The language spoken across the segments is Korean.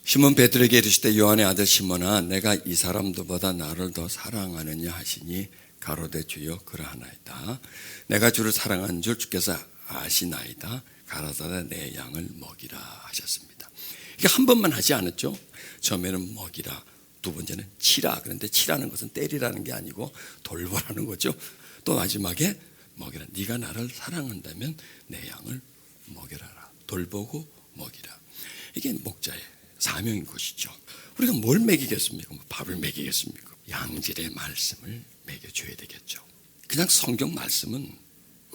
시몬 베드로에게 이르시되 요한의 아들 시몬아 내가 이 사람들보다 나를 더 사랑하느냐 하시니 가로되 주여 그러하나이다. 내가 주를 사랑한 줄 주께서 아시나이다. 가라사대 내 양을 먹이라 하셨습니다. 이게 한 번만 하지 않았죠. 처음에는 먹이라, 두 번째는 치라. 그런데 치라는 것은 때리라는 게 아니고 돌보라는 거죠. 또 마지막에 먹이라. 네가 나를 사랑한다면 내 양을 먹여라. 돌보고 먹이라. 이게 목자의 사명인 것이죠. 우리가 뭘 먹이겠습니까? 밥을 먹이겠습니까? 양질의 말씀을 먹여줘야 되겠죠. 그냥 성경 말씀은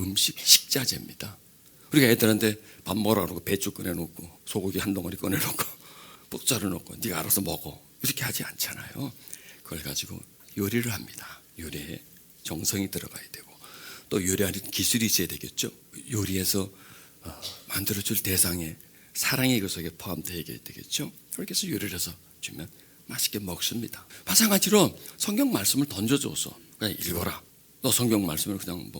음식, 식자재입니다. 우리가 애들한테 밥 먹으라 그러고 배추 꺼내놓고 소고기 한 덩어리 꺼내놓고 푹 썰어놓고 네가 알아서 먹어 이렇게 하지 않잖아요. 그걸 가지고 요리를 합니다. 요리에 정성이 들어가야 되고 또 요리하는 기술이 있어야 되겠죠. 요리에서 만들어줄 대상에 사랑이 그 속에 포함되어야 되겠죠. 그렇게 해서 요리를 해서 주면 맛있게 먹습니다. 마찬가지로 성경 말씀을 던져줘서 그냥 읽어라. 너 성경 말씀을 그냥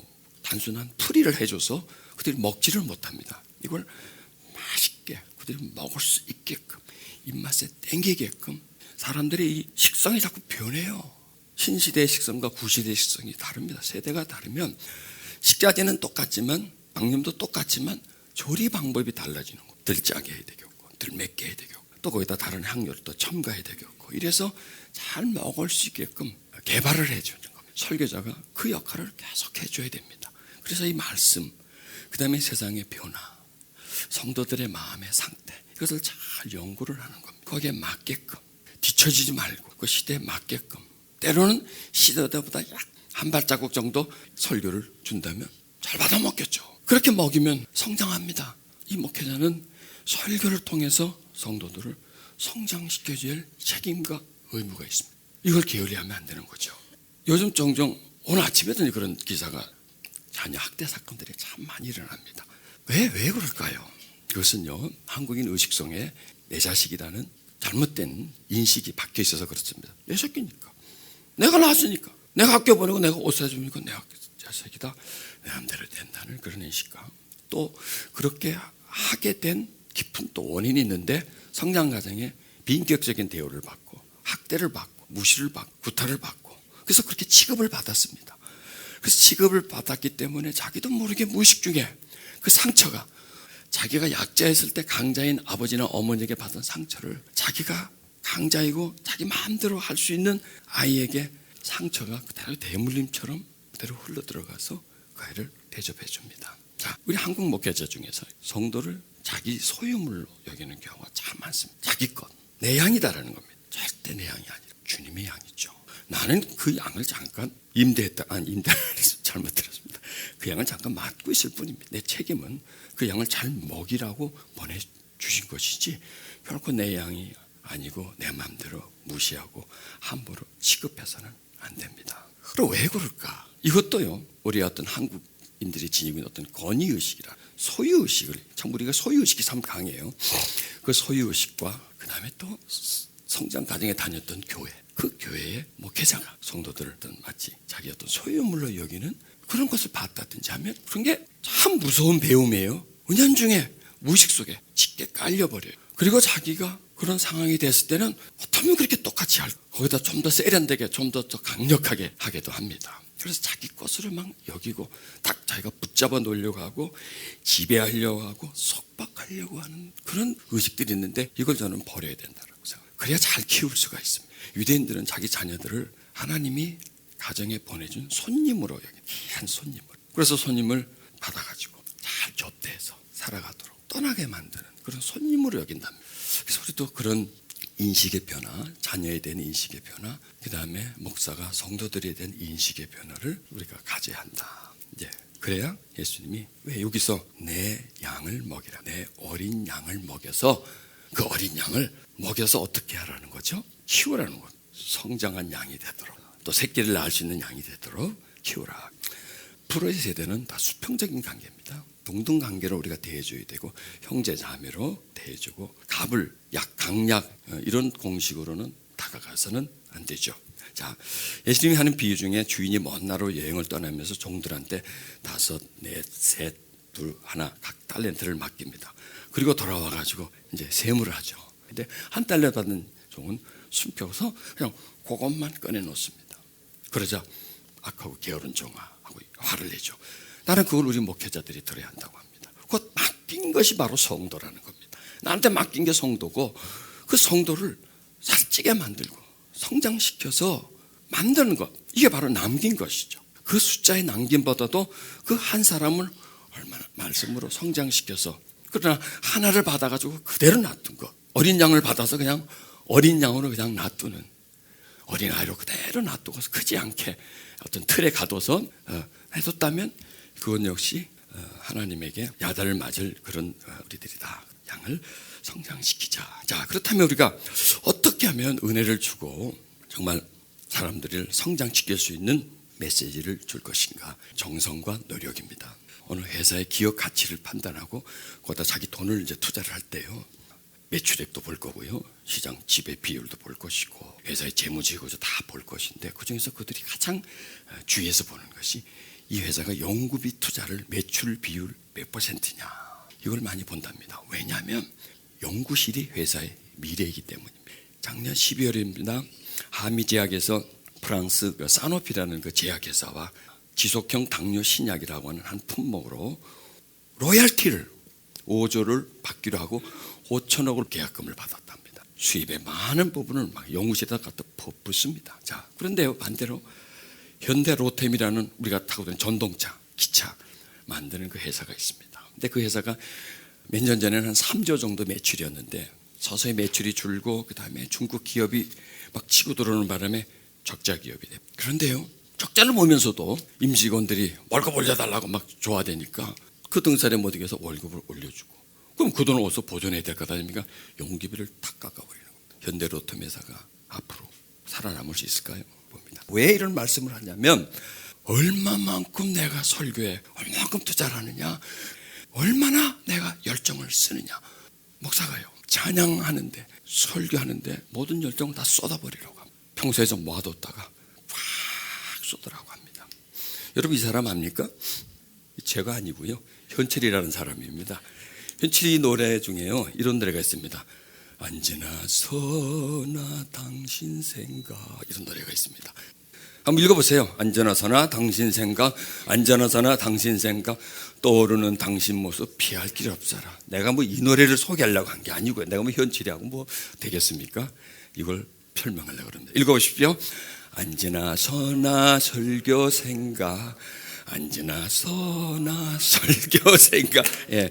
단순한 풀이를 해줘서 그들이 먹지를 못합니다. 이걸 맛있게 그들이 먹을 수 있게끔 입맛에 땡기게끔 사람들의 이 식성이 자꾸 변해요. 신시대의 식성과 구시대의 식성이 다릅니다. 세대가 다르면 식자재는 똑같지만 양념도 똑같지만 조리 방법이 달라지는 거예요. 덜 짜게 해야 되겠고 덜 맵게 해야 되겠고 또 거기다 다른 향료를 또 첨가해야 되겠고 이래서 잘 먹을 수 있게끔 개발을 해주는 겁니다. 설교자가 그 역할을 계속 해줘야 됩니다. 그래서 이 말씀 그 다음에 세상의 변화 성도들의 마음의 상태 이것을 잘 연구를 하는 겁니다. 거기에 맞게끔 뒤처지지 말고 그 시대에 맞게끔 때로는 시대보다 약 한 발자국 정도 설교를 준다면 잘 받아먹겠죠. 그렇게 먹이면 성장합니다. 이 목회자는 설교를 통해서 성도들을 성장시켜줄 책임과 의무가 있습니다. 이걸 게을리하면 안 되는 거죠. 요즘 종종 오늘 아침에도 그런 기사가 자녀 학대 사건들이 참 많이 일어납니다. 왜 그럴까요? 그것은요 한국인 의식성에 내 자식이라는 잘못된 인식이 박혀 있어서 그렇습니다. 내 새끼니까 내가 낳았으니까 내가 학교 보내고 내가 옷 사주니까 내 자식이다 내 마음대로 된다는 그런 인식과 또 그렇게 하게 된 깊은 또 원인이 있는데 성장 과정에 비인격적인 대우를 받고 학대를 받고 무시를 받고 구타를 받고 그래서 그렇게 취급을 받았습니다. 그래서 취급을 받았기 때문에 자기도 모르게 무의식 중에 그 상처가 자기가 약자였을 때 강자인 아버지나 어머니에게 받은 상처를 자기가 강자이고 자기 마음대로 할 수 있는 아이에게 상처가 그대로 대물림처럼 그대로 흘러들어가서 그 아이를 대접해 줍니다. 자, 우리 한국 목회자 중에서 성도를 자기 소유물로 여기는 경우가 참 많습니다. 자기 것, 내 양이다라는 겁니다. 절대 내 양이 아니라 주님의 양이죠. 나는 그 양을 잠깐 잘못 들었습니다. 그 양을 잠깐 맡고 있을 뿐입니다. 내 책임은 그 양을 잘 먹이라고 보내주신 것이지 결코 내 양이 아니고 내 마음대로 무시하고 함부로 취급해서는 안 됩니다. 그럼 왜 그럴까? 이것도요 우리 어떤 한국인들이 지니고 있는 어떤 권위의식이라 소유의식을 참 우리가 소유의식이 참 강해요. 그 소유의식과 그 다음에 또 성장 과정에 다녔던 교회 그 교회의 목회자가 성도들을 마치 자기 어떤 소유물로 여기는 그런 것을 봤다든지 하면 그런 게 참 무서운 배움이에요. 은연중에 무의식 속에 짙게 깔려버려요. 그리고 자기가 그런 상황이 됐을 때는 어쩌면 그렇게 똑같이 할 거기다 좀 더 세련되게 좀 더 강력하게 하기도 합니다. 그래서 자기 것으로 막 여기고 딱 자기가 붙잡아 놓으려고 하고 지배하려고 하고 속박하려고 하는 그런 의식들이 있는데 이걸 저는 버려야 된다고 생각해요. 그래야 잘 키울 수가 있습니다. 유대인들은 자기 자녀들을 하나님이 가정에 보내준 손님으로 여긴 귀한 손님으로 그래서 손님을 받아가지고 잘 접대해서 살아가도록 떠나게 만드는 그런 손님으로 여긴답니다. 그래서 우리도 그런 인식의 변화, 자녀에 대한 인식의 변화, 그 다음에 목사가 성도들에 대한 인식의 변화를 우리가 가져야 한다. 이제 그래야 예수님이 왜 여기서 내 양을 먹이라, 내 어린 양을 먹여서 그 어린 양을 먹여서 어떻게 하라는 거죠? 키우라는 것. 성장한 양이 되도록 또 새끼를 낳을 수 있는 양이 되도록 키우라. 프로의 세대는 다 수평적인 관계입니다. 동등 관계로 우리가 대해줘야 되고 형제 자매로 대해주고 갑을 약, 강약 이런 공식으로는 다가가서는 안 되죠. 자, 예수님이 하는 비유 중에 주인이 먼 나라로 여행을 떠나면서 종들한테 5, 4, 셋, 둘, 하나 각 달란트를 맡깁니다. 그리고 돌아와가지고 이제 세무를 하죠. 근데 한 달러 받는 종은 숨겨서 그냥 그것만 꺼내놓습니다. 그러자 악하고 게으른 종하고 화를 내죠. 나는 그걸 우리 목회자들이 들어야 한다고 합니다. 그 맡긴 것이 바로 성도라는 겁니다. 나한테 맡긴 게 성도고 그 성도를 살찌게 만들고 성장시켜서 만드는 것, 이게 바로 남긴 것이죠. 그 숫자에 남김보다도 그 한 사람을 얼마나 말씀으로 성장시켜서, 그러나 하나를 받아가지고 그대로 놔둔 것, 어린 양을 받아서 그냥 어린 양으로 그냥 놔두는, 어린아이로 그대로 놔두고서 크지 않게 어떤 틀에 가둬서 해뒀다면 그건 역시 하나님에게 야단을 맞을 그런 우리들이다. 양을 성장시키자. 자, 그렇다면 우리가 어떻게 하면 은혜를 주고 정말 사람들을 성장시킬 수 있는 메시지를 줄 것인가? 정성과 노력입니다. 어느 회사의 기업 가치를 판단하고 거기다 자기 돈을 이제 투자를 할 때요, 매출액도 볼 거고요, 시장 지배 비율도 볼 것이고, 회사의 재무제고도 다 볼 것인데, 그 중에서 그들이 가장 주의해서 보는 것이 이 회사가 연구비 투자를 매출 비율 몇 %냐, 이걸 많이 본답니다. 왜냐하면 연구실이 회사의 미래이기 때문입니다. 작년 12월입니다. 하미제약에서 프랑스 사노피라는 그 제약회사와 지속형 당뇨 신약이라고 하는 한 품목으로 로열티를 5조를 받기로 하고 5천억을 계약금을 받았답니다. 수입의 많은 부분을 막 연구실에다 갖다 붓습니다. 자, 그런데요, 반대로 현대로템이라는 우리가 타고 다니는 전동차, 기차 만드는 그 회사가 있습니다. 근데 그 회사가 몇 년 전에는 한 3조 정도 매출이었는데 서서히 매출이 줄고 그 다음에 중국 기업이 막 치고 들어오는 바람에 적자 기업이 돼요. 그런데요, 적자를 보면서도 임직원들이 월급 올려달라고 막 좋아되니까 그 등살에 못 이겨서 월급을 올려주고, 그럼 그 돈을 어디서 보존해야 될 거다 보니까 연기비를 탁 깎아버리는 겁니다. 현대로템 회사가 앞으로 살아남을 수 있을까요? 봅니다. 왜 이런 말씀을 하냐면, 얼마만큼 내가 설교에 얼마만큼 투자를 하느냐, 얼마나 내가 열정을 쓰느냐. 목사가요, 찬양하는데 설교하는데 모든 열정을 다 쏟아버리라고 합니다. 평소에 좀 모아뒀다가 확 쏟으라고 합니다. 여러분, 이 사람 압니까? 제가 아니고요, 현철이라는 사람입니다. 현철이 노래 중에요, 이런 노래가 있습니다. 언제나 서나 당신 생각, 이런 노래가 있습니다. 한번 읽어보세요. 언제나 서나 당신 생각, 언제나 서나 당신 생각, 떠오르는 당신 모습 피할 길 없어라. 내가 뭐 이 노래를 소개하려고 한 게 아니고요, 내가 뭐 현철이하고 뭐 되겠습니까? 이걸 설명하려고 합니다. 읽어보십시오. 언제나 서나 설교 생각, 언제나 서나 설교 생각, 예.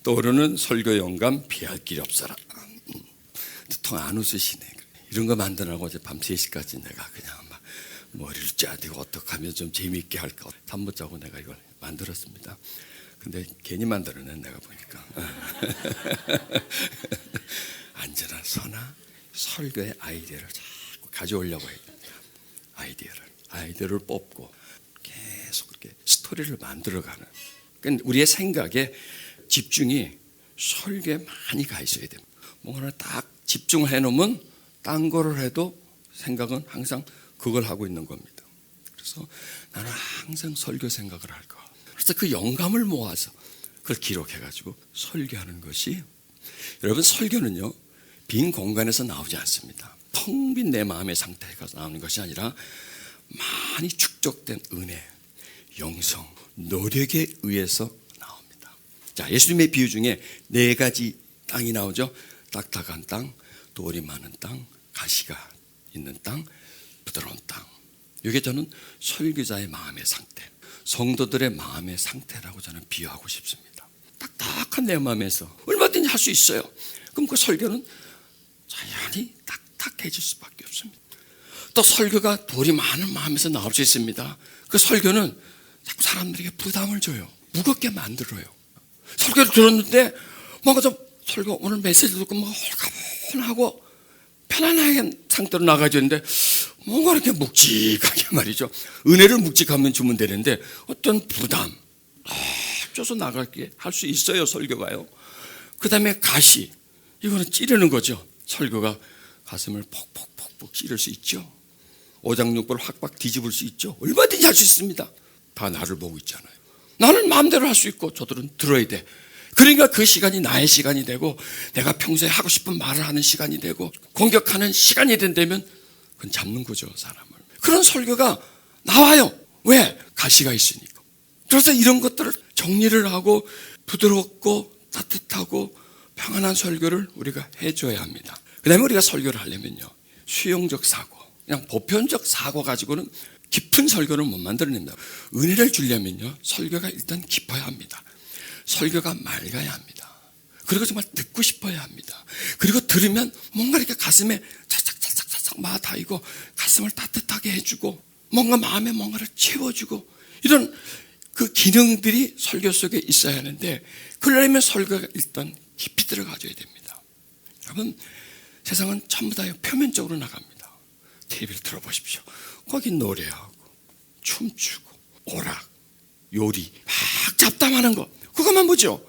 떠오르는 설교 영감 피할 길이 없어라. 통 안 웃으시네. 이런 거 만드느라고 어제 밤 3시까지 내가 그냥 막 머리를 짜대고 어떻게 하면 좀 재미있게 할까 잠 못 자고 내가 이걸 만들었습니다. 근데 괜히 만들어낸 내가 보니까 언제나 서나 설교의 아이디어를 자꾸 가져오려고 해야 됩니다. 아이디어를 뽑고 계속 그렇게 스토리를 만들어가는, 그러니까 우리의 생각에 집중이 설교에 많이 가 있어야 됩니다. 뭔가를 딱 집중을 해놓으면 딴 거를 해도 생각은 항상 그걸 하고 있는 겁니다. 그래서 나는 항상 설교 생각을 할 거. 그래서 그 영감을 모아서 그걸 기록해가지고 설교하는 것이, 여러분, 설교는요 빈 공간에서 나오지 않습니다. 텅 빈 내 마음의 상태가 나오는 것이 아니라 많이 축적된 은혜, 영성, 노력에 의해서 나옵니다. 자, 예수님의 비유 중에 4가지 땅이 나오죠. 딱딱한 땅, 돌이 많은 땅, 가시가 있는 땅, 부드러운 땅. 이게 저는 설교자의 마음의 상태, 성도들의 마음의 상태라고 저는 비유하고 싶습니다. 딱딱한 내 마음에서 얼마든지 할 수 있어요. 그럼 그 설교는 자연히 딱딱해질 수밖에 없습니다. 또 설교가 돌이 많은 마음에서 나올 수 있습니다. 그 설교는 자꾸 사람들에게 부담을 줘요. 무겁게 만들어요. 설교를 들었는데 뭔가 좀 설교 오늘 메시지 듣고 뭐 홀가분하고 편안하게 상태로 나가야 되는데 뭔가 이렇게 묵직하게 말이죠. 은혜를 묵직하면 주면 되는데 어떤 부담 줘서 나가게 할 수 있어요, 설교가요. 그 다음에 가시, 이거는 찌르는 거죠. 설교가 가슴을 퍽퍽퍽퍽 찌를 수 있죠. 오장육부를 확확 뒤집을 수 있죠. 얼마든지 할 수 있습니다. 다 나를 보고 있잖아요. 나는 마음대로 할 수 있고 저들은 들어야 돼. 그러니까 그 시간이 나의 시간이 되고 내가 평소에 하고 싶은 말을 하는 시간이 되고 공격하는 시간이 된다면 그건 잡는 거죠, 사람을. 그런 설교가 나와요. 왜? 가시가 있으니까. 그래서 이런 것들을 정리를 하고 부드럽고 따뜻하고 평안한 설교를 우리가 해줘야 합니다. 그 다음에 우리가 설교를 하려면요, 수용적 사고, 그냥 보편적 사고 가지고는 깊은 설교를 못 만들어냅니다. 은혜를 주려면요, 설교가 일단 깊어야 합니다. 설교가 맑아야 합니다. 그리고 정말 듣고 싶어야 합니다. 그리고 들으면 뭔가 이렇게 가슴에 착착착착착 닿이고 가슴을 따뜻하게 해주고 뭔가 마음에 뭔가를 채워주고 이런 그 기능들이 설교 속에 있어야 하는데, 그러려면 설교가 일단 깊이 들어가줘야 됩니다. 여러분, 세상은 전부 다 표면적으로 나갑니다. TV를 들어보십시오. 거기 노래하고 춤추고 오락, 요리 막 잡담하는 거, 그것만 보죠.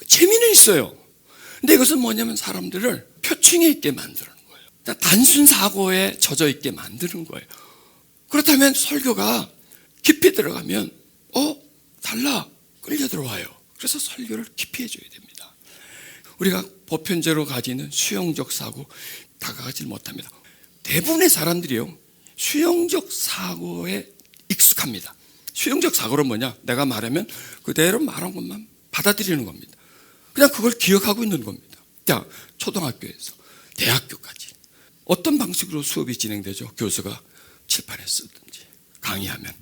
재미는 있어요. 근데 이것은 뭐냐면 사람들을 표층에 있게 만드는 거예요. 단순 사고에 젖어 있게 만드는 거예요. 그렇다면 설교가 깊이 들어가면 달라, 끌려 들어와요. 그래서 설교를 깊이 해줘야 됩니다. 우리가 보편적으로 가지는 수용적 사고 다가가지 못합니다. 대부분의 사람들이요, 수용적 사고에 익숙합니다. 수용적 사고는 뭐냐? 내가 말하면 그대로 말한 것만 받아들이는 겁니다. 그냥 그걸 기억하고 있는 겁니다. 자, 초등학교에서 대학교까지 어떤 방식으로 수업이 진행되죠? 교수가 칠판에 쓰든지 강의하면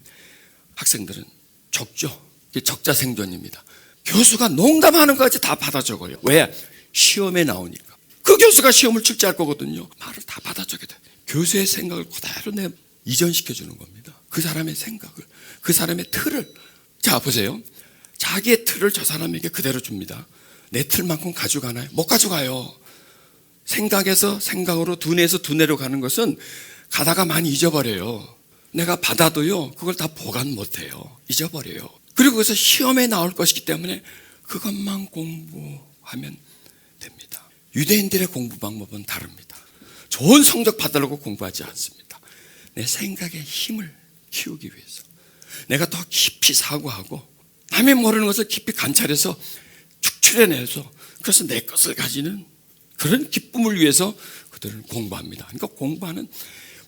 학생들은 적죠. 이게 적자생존입니다. 교수가 농담하는 것까지 다 받아 적어요. 왜? 시험에 나오니까. 그 교수가 시험을 출제할 거거든요. 말을 다 받아 적게 돼. 교수의 생각을 그대로 이전시켜주는 겁니다. 그 사람의 생각을, 그 사람의 틀을. 자, 보세요. 자기의 틀을 저 사람에게 그대로 줍니다. 내 틀만큼 가져가나요? 못 가져가요. 생각에서 생각으로, 두뇌에서 두뇌로 가는 것은 가다가 많이 잊어버려요. 내가 받아도요, 그걸 다 보관 못해요. 잊어버려요. 그리고 그래서 시험에 나올 것이기 때문에 그것만 공부하면 됩니다. 유대인들의 공부 방법은 다릅니다. 좋은 성적 받으려고 공부하지 않습니다. 내 생각의 힘을 키우기 위해서, 내가 더 깊이 사고하고 남이 모르는 것을 깊이 관찰해서 축출해내서 그래서 내 것을 가지는 그런 기쁨을 위해서 그들은 공부합니다. 그러니까 공부하는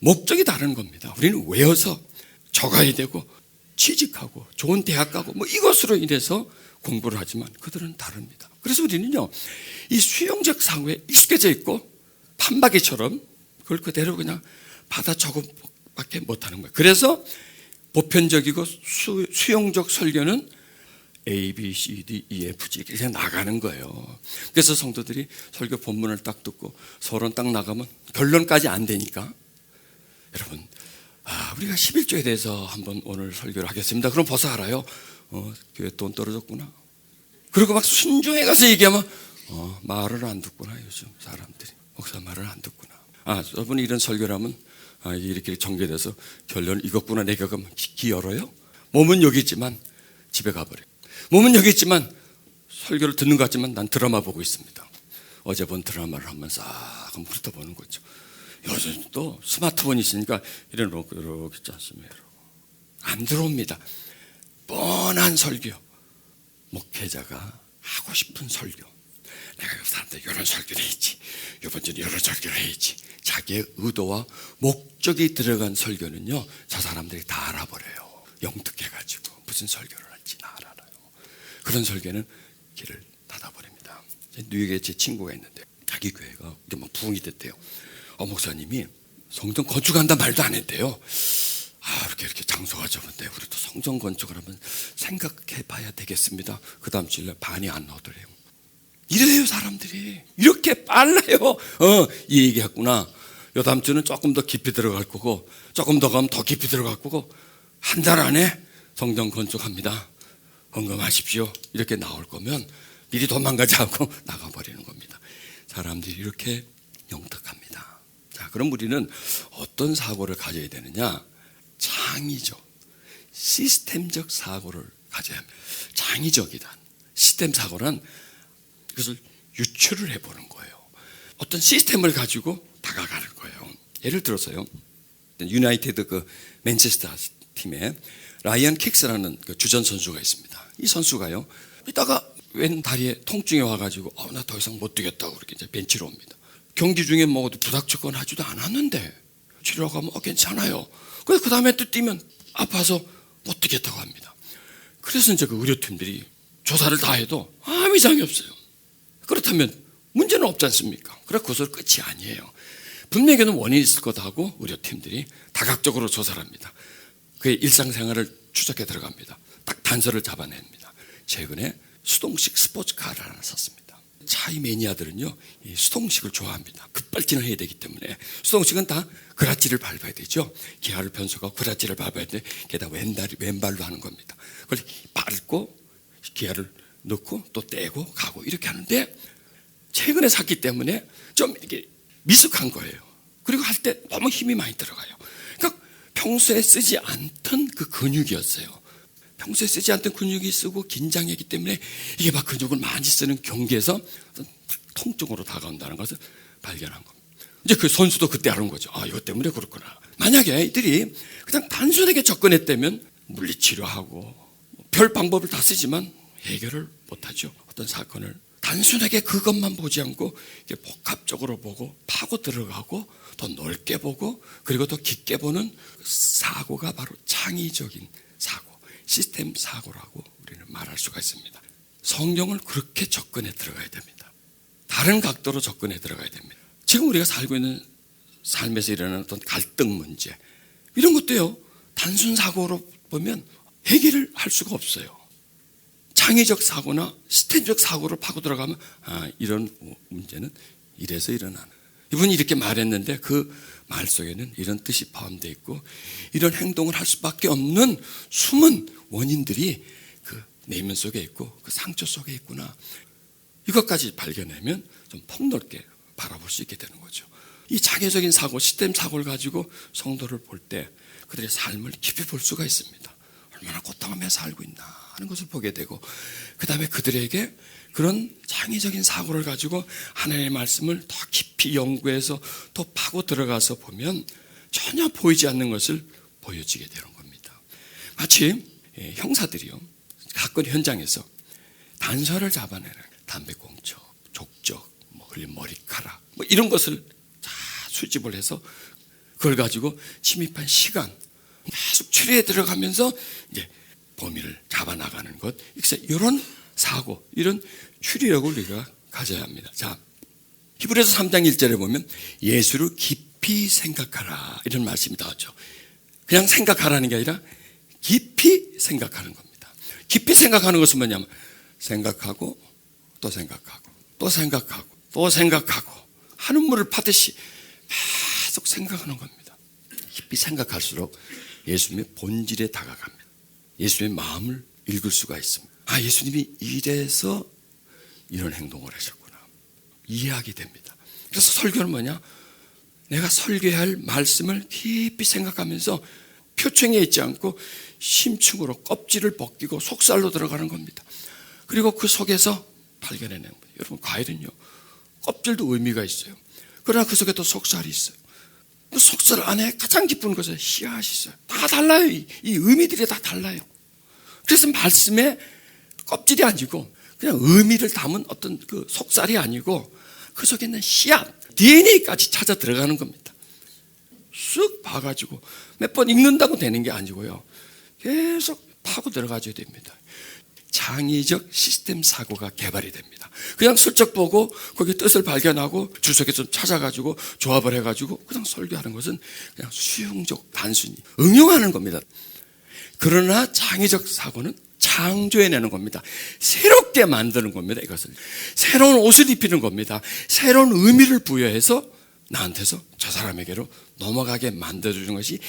목적이 다른 겁니다. 우리는 외워서 적어야 되고 취직하고 좋은 대학 가고 이것으로 인해서 공부를 하지만 그들은 다릅니다. 그래서 우리는요, 이 수용적 사고에 익숙해져 있고 판박이처럼 그걸 그대로 그냥 받아 적어밖에 못하는 거예요. 그래서 보편적이고 수용적 설교는 A, B, C, D, E, F, G 이렇게 나가는 거예요. 그래서 성도들이 설교 본문을 딱 듣고 서론 딱 나가면 결론까지 안 되니까, 여러분, 우리가 11조에 대해서 한번 오늘 설교를 하겠습니다. 그럼 벌써 알아요. 교회 돈 떨어졌구나. 그리고 막 순종해 가서 얘기하면 말을 안 듣구나. 요즘 사람들이 목사 말을 안 듣구나. 저분이 이런 설교를 하면 이렇게 전개돼서 결론을 이겼구나. 내가 그럼 귀 열어요? 몸은 여기 있지만 집에 가버려요. 몸은 여기 있지만 설교를 듣는 것 같지만 난 드라마 보고 있습니다. 어제 본 드라마를 한번 싹 한번 훑어보는 거죠. 요즘 또 스마트폰이 있으니까 이렇게 있지 않습니까? 안 들어옵니다. 뻔한 설교. 목회자가 하고 싶은 설교. 내가 사람들 이런 설교를 해야지, 이번 주는 이런 설교를 해야지. 자기의 의도와 목적이 들어간 설교는요, 저 사람들이 다 알아버려요. 영특해가지고 무슨 설교를 할지 다 알아요. 그런 설교는 길을 닫아버립니다. 뉴욕에 제 친구가 있는데 자기 교회가 부흥이 됐대요. 목사님이 성전 건축한다 말도 안 했대요. 이렇게 장소가 좁은데 우리도 성전 건축을 한번 생각해 봐야 되겠습니다. 그 다음 주일날 반이 안 나오더래요. 이래요, 사람들이. 이렇게 빨라요. 이 얘기했구나. 요 다음 주는 조금 더 깊이 들어갈 거고, 조금 더 가면 더 깊이 들어갈 거고, 한 달 안에 성전 건축합니다. 헌금하십시오. 이렇게 나올 거면 미리 도망가지 않고 나가버리는 겁니다. 사람들이 이렇게 영특합니다. 자, 그럼 우리는 어떤 사고를 가져야 되느냐? 창의적, 시스템적 사고를 가져야 합니다. 창의적이다. 시스템 사고란 이것을 유추를 해보는 거예요. 어떤 시스템을 가지고 다가가는 거예요. 예를 들어서요, 유나이티드 맨체스터 팀에 라이언 킥스라는 주전 선수가 있습니다. 이 선수가요, 이따가 왼 다리에 통증이 와가지고 나 더 이상 못 뛰겠다고 그렇게 이제 벤치로 옵니다. 경기 중에 먹어도 부닥쳤거나 하지도 않았는데 치료하고 하면 괜찮아요. 그래서 그 다음에 또 뛰면 아파서 못 뛰겠다고 합니다. 그래서 이제 그 의료팀들이 조사를 다 해도 아무 이상이 없어요. 그렇다면 문제는 없지 않습니까? 그래 그것으로 끝이 아니에요. 분명히는 원인이 있을 거다 하고 의료팀들이 다각적으로 조사를 합니다. 그의 일상생활을 추적해 들어갑니다. 딱 단서를 잡아냅니다. 최근에 수동식 스포츠카를 하나 샀습니다. 차이 매니아들은요, 이 수동식을 좋아합니다. 급발진을 해야 되기 때문에. 수동식은 다 그라치를 밟아야 되죠. 기아를 변속하고 그라치를 밟아야 돼. 게다가 왼발로 하는 겁니다. 그걸 밟고 기아를 넣고 또 떼고 가고 이렇게 하는데, 최근에 샀기 때문에 좀 이렇게 미숙한 거예요. 그리고 할 때 너무 힘이 많이 들어가요. 그러니까 평소에 쓰지 않던 그 근육이었어요. 평소에 쓰지 않던 근육이 쓰고 긴장했기 때문에 이게 막 근육을 많이 쓰는 경기에서 통증으로 다가온다는 것을 발견한 겁니다. 이제 그 선수도 그때 알은 거죠. 이것 때문에 그렇구나. 만약에 이들이 그냥 단순하게 접근했다면 물리치료하고 별 방법을 다 쓰지만 해결을 못하죠. 어떤 사건을 단순하게 그것만 보지 않고 복합적으로 보고 파고 들어가고 더 넓게 보고 그리고 더 깊게 보는 사고가 바로 창의적인 사고, 시스템 사고라고 우리는 말할 수가 있습니다. 성경을 그렇게 접근해 들어가야 됩니다. 다른 각도로 접근해 들어가야 됩니다. 지금 우리가 살고 있는 삶에서 일어나는 어떤 갈등 문제 이런 것도요, 단순 사고로 보면 해결을 할 수가 없어요. 창의적 사고나 시스템적 사고로 파고 들어가면 이런 문제는 이래서 일어나는. 이분이 이렇게 말했는데 그 말 속에는 이런 뜻이 포함되어 있고 이런 행동을 할 수밖에 없는 숨은 원인들이 그 내면 속에 있고 그 상처 속에 있구나. 이것까지 발견하면 좀 폭넓게 바라볼 수 있게 되는 거죠. 이 창의적인 사고, 시스템 사고를 가지고 성도를 볼 때 그들의 삶을 깊이 볼 수가 있습니다. 얼마나 고통하며 살고 있나 하는 것을 보게 되고 그 다음에 그들에게 그런 창의적인 사고를 가지고 하나님의 말씀을 더 깊이 연구해서 더 파고 들어가서 보면 전혀 보이지 않는 것을 보여지게 되는 겁니다. 마치 형사들이요, 사건 현장에서 단서를 잡아내는 담배꽁초, 족적, 흘린 머리카락 이런 것을 다 수집을 해서 그걸 가지고 침입한 시간 계속 추리에 들어가면서 이제 범인을 잡아나가는 것, 이런 사고, 이런 추리력을 우리가 가져야 합니다. 자, 히브리서 3장 1절에 보면 예수를 깊이 생각하라 이런 말씀이 나오죠. 그냥 생각하라는 게 아니라 깊이 생각하는 겁니다. 깊이 생각하는 것은 뭐냐면 생각하고 또 생각하고 또 생각하고 또 생각하고 하는 물을 파듯이 계속 생각하는 겁니다. 깊이 생각할수록 예수님의 본질에 다가갑니다. 예수님의 마음을 읽을 수가 있습니다. 예수님이 이래서 이런 행동을 하셨구나. 이해하게 됩니다. 그래서 설교는 뭐냐? 내가 설교해야 할 말씀을 깊이 생각하면서 표층에 있지 않고 심층으로 껍질을 벗기고 속살로 들어가는 겁니다. 그리고 그 속에서 발견해내는 거예요. 여러분, 과일은요, 껍질도 의미가 있어요. 그러나 그 속에 또 속살이 있어요. 그 속살 안에 가장 깊은 것은 씨앗이 있어요. 다 달라요. 이 의미들이 다 달라요. 그래서 말씀에 껍질이 아니고 그냥 의미를 담은 어떤 그 속살이 아니고 그 속에 있는 씨앗, DNA까지 찾아 들어가는 겁니다. 쓱 봐가지고 몇 번 읽는다고 되는 게 아니고요. 계속 파고 들어가줘야 됩니다. 창의적 시스템 사고가 개발이 됩니다. 그냥 슬쩍 보고 거기 뜻을 발견하고 주석에 좀 찾아가지고 조합을 해가지고 그냥 설교하는 것은 그냥 수용적 단순히 응용하는 겁니다. 그러나 창의적 사고는 창조해내는 겁니다. 새롭게 만드는 겁니다. 이것을 새로운 옷을 입히는 겁니다. 새로운 의미를 부여해서 나한테서 저 사람에게로 넘어가게 만들어주는 것이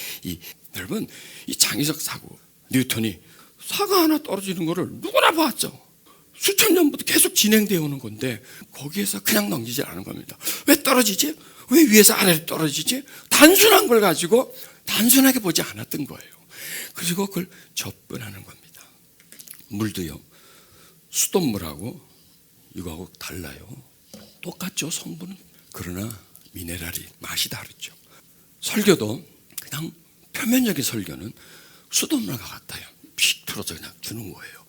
여러분, 이 창의적 사고. 뉴턴이 사과 하나 떨어지는 거를 누구나 봤죠. 수천 년부터 계속 진행되어 오는 건데 거기에서 그냥 넘기지 않은 겁니다. 왜 떨어지지? 왜 위에서 아래로 떨어지지? 단순한 걸 가지고 단순하게 보지 않았던 거예요. 그리고 그걸 접근하는 겁니다. 물도요, 수돗물하고 이거하고 달라요. 똑같죠, 성분은. 그러나 미네랄이 맛이 다르죠. 설교도 그냥 표면적인 설교는 수돗물과 같아요. 픽 틀어서 그냥 주는 거예요.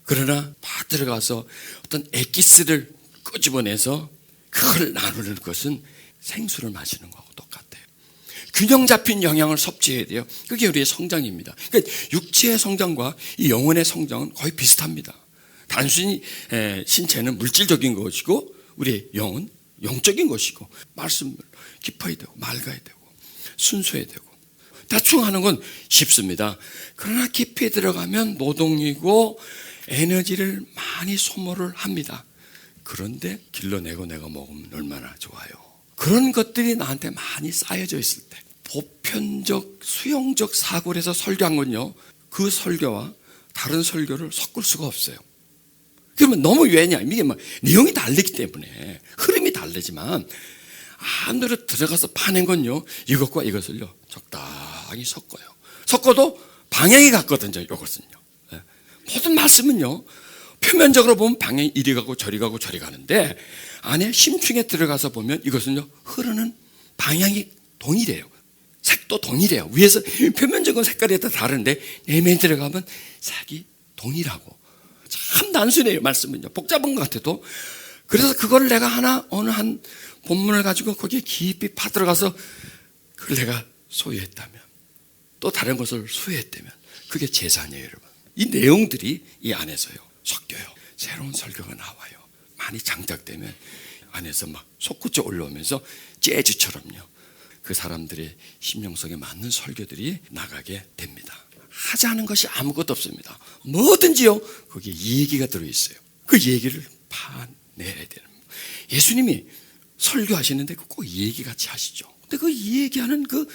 그러나 막 들어가서 어떤 엑기스를 끄집어내서 그걸 나누는 것은 생수를 마시는 거하고 똑같아요. 균형 잡힌 영양을 섭취해야 돼요. 그게 우리의 성장입니다. 그러니까 육체의 성장과 이 영혼의 성장은 거의 비슷합니다. 단순히 신체는 물질적인 것이고 우리의 영은 영적인 것이고, 말씀을 깊어야 되고 맑아야 되고 순수해야 되고. 대충 하는 건 쉽습니다. 그러나 깊이 들어가면 노동이고 에너지를 많이 소모를 합니다. 그런데 길러내고 내가 먹으면 얼마나 좋아요. 그런 것들이 나한테 많이 쌓여져 있을 때, 보편적 수용적 사고를 해서 설교한 건요, 그 설교와 다른 설교를 섞을 수가 없어요. 그러면 너무 왜냐, 이게 막 내용이 다르기 때문에, 흐름이 다르지만 안으로 들어가서 파낸 건요, 이것과 이것을요 적당히 섞어요. 섞어도 방향이 같거든요. 이것은요, 모든 말씀은요 표면적으로 보면 방향이 이리 가고 저리 가고 저리 가는데, 안에 심층에 들어가서 보면 이것은요 흐르는 방향이 동일해요. 색도 동일해요. 위에서 표면적인 색깔이 다 다른데 내면에 들어가면 색이 동일하고. 참 단순해요. 말씀은요 복잡한 것 같아도. 그래서 그걸 내가 어느 한 본문을 가지고 거기에 깊이 파들어가서 그걸 내가 소유했다면, 또 다른 것을 소유했다면 그게 재산이에요. 여러분, 이 내용들이 이 안에서요 섞여요. 새로운 설교가 나와요. 많이 장작되면 안에서 막 솟구쳐 올라오면서 재즈처럼요 그 사람들의 심령성에 맞는 설교들이 나가게 됩니다. 하자는 것이 아무것도 없습니다. 뭐든지요 거기에 얘기가 들어있어요. 그 얘기를 파내야 되는 거예요. 예수님이 설교하시는데 꼭 얘기같이 하시죠. 근데 그 얘기하는 그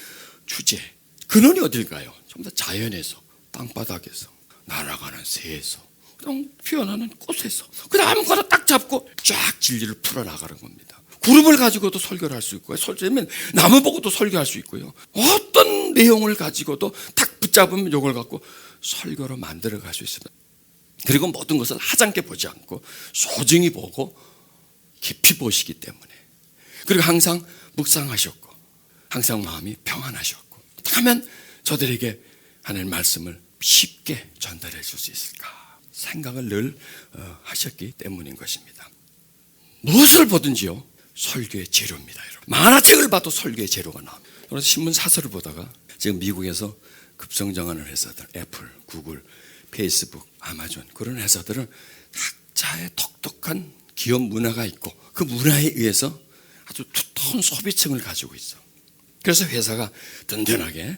주제, 근원이 어딜까요? 전부 다 자연에서, 땅바닥에서, 날아가는 새에서, 그냥 피어나는 꽃에서, 그냥 아무거나 딱 잡고 쫙 진리를 풀어나가는 겁니다. 그룹을 가지고도 설교를 할 수 있고요, 설교하면 나무 보고도 설교할 수 있고요, 어떤 내용을 가지고도 딱 붙잡으면 이걸 갖고 설교로 만들어 갈 수 있습니다. 그리고 모든 것을 하찮게 보지 않고 소중히 보고 깊이 보시기 때문에, 그리고 항상 묵상하셨고 항상 마음이 평안하셨고, 하면 저들에게 하나님의 말씀을 쉽게 전달해 줄 수 있을까 생각을 늘 하셨기 때문인 것입니다. 무엇을 보든지요 설교의 재료입니다. 여러분, 만화책을 봐도 설교의 재료가 나옵니다. 그래서 신문 사설을 보다가 지금 미국에서 급성장하는 회사들, 애플, 구글, 페이스북, 아마존, 그런 회사들은 각자의 독특한 기업 문화가 있고 그 문화에 의해서 아주 두터운 소비층을 가지고 있어. 그래서 회사가 든든하게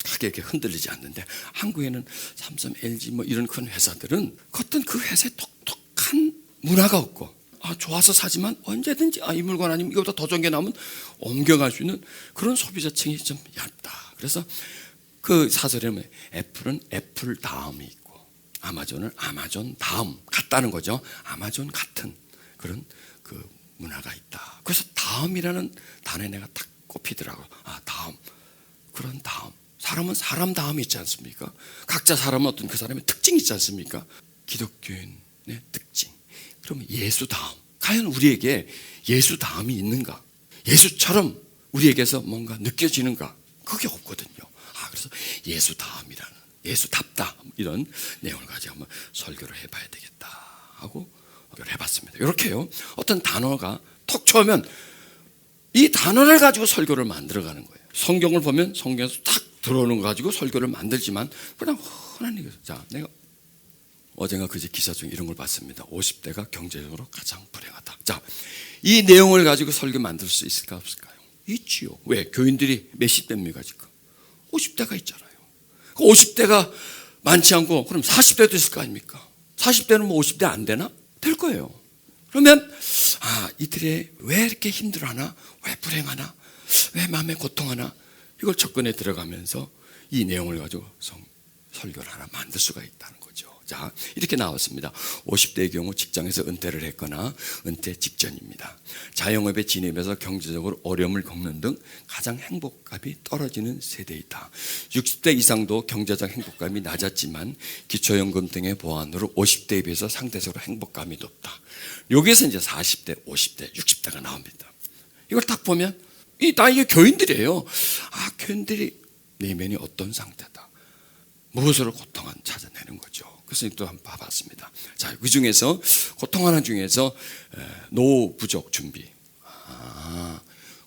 크게 이렇게 흔들리지 않는데, 한국에는 삼성, LG 뭐 이런 큰 회사들은 어떤 그 회사에 독특한 문화가 없고, 좋아서 사지만 언제든지 이 물건 아니면 이거보다 더 좋은 게 나오면 옮겨갈 수 있는 그런 소비자층이 좀 얕다. 그래서 그 사설에 보면 애플은 애플 다음이 있고 아마존은 아마존 다음 같다는 거죠. 아마존 같은 그런 그 문화가 있다. 그래서 다음이라는 단어에 내가 딱 꼽히더라고요. 다음, 그런 다음. 사람은 사람 다음이 있지 않습니까? 각자 사람은 어떤 그 사람의 특징이 있지 않습니까? 기독교인의 특징. 그러면 예수 다음. 과연 우리에게 예수 다음이 있는가? 예수처럼 우리에게서 뭔가 느껴지는가? 그게 없거든요. 그래서 예수 다음이라는, 예수답다, 이런 내용을 가지고 한번 설교를 해봐야 되겠다 하고 설교를 해봤습니다. 이렇게요, 어떤 단어가 톡 쳐오면 이 단어를 가지고 설교를 만들어가는 거예요. 성경을 보면 성경에서 딱 들어오는 거 가지고 설교를 만들지만 그냥 흔한 얘기죠. 자, 내가 어젠가 그제 기사 중에 이런 걸 봤습니다. 50대가 경제적으로 가장 불행하다. 자, 이 내용을 가지고 설교 만들 수 있을까 없을까요? 있지요. 왜? 교인들이 몇십 대입니까 지금? 50대가 있잖아요. 그 50대가 많지 않고 그럼 40대도 있을 거 아닙니까? 40대는 뭐 50대 안 되나? 될 거예요. 그러면 이들이 왜 이렇게 힘들어하나? 왜 불행하나? 왜 마음에 고통하나? 이걸 접근해 들어가면서 이 내용을 가지고 설교를 하나 만들 수가 있다는 거죠. 자, 이렇게 나왔습니다. 50대의 경우 직장에서 은퇴를 했거나 은퇴 직전입니다. 자영업에 진입해서 경제적으로 어려움을 겪는 등 가장 행복감이 떨어지는 세대이다. 60대 이상도 경제적 행복감이 낮았지만 기초연금 등의 보완으로 50대에 비해서 상대적으로 행복감이 높다. 여기에서 이제 40대, 50대, 60대가 나옵니다. 이걸 딱 보면 이게 교인들이에요. 교인들이 내면이 어떤 상태다, 무엇으로 고통을 찾아내는 거죠. 그래서 또 한번 봐봤습니다. 자, 그 중에서 고통하는 중에서 노후 부족 준비.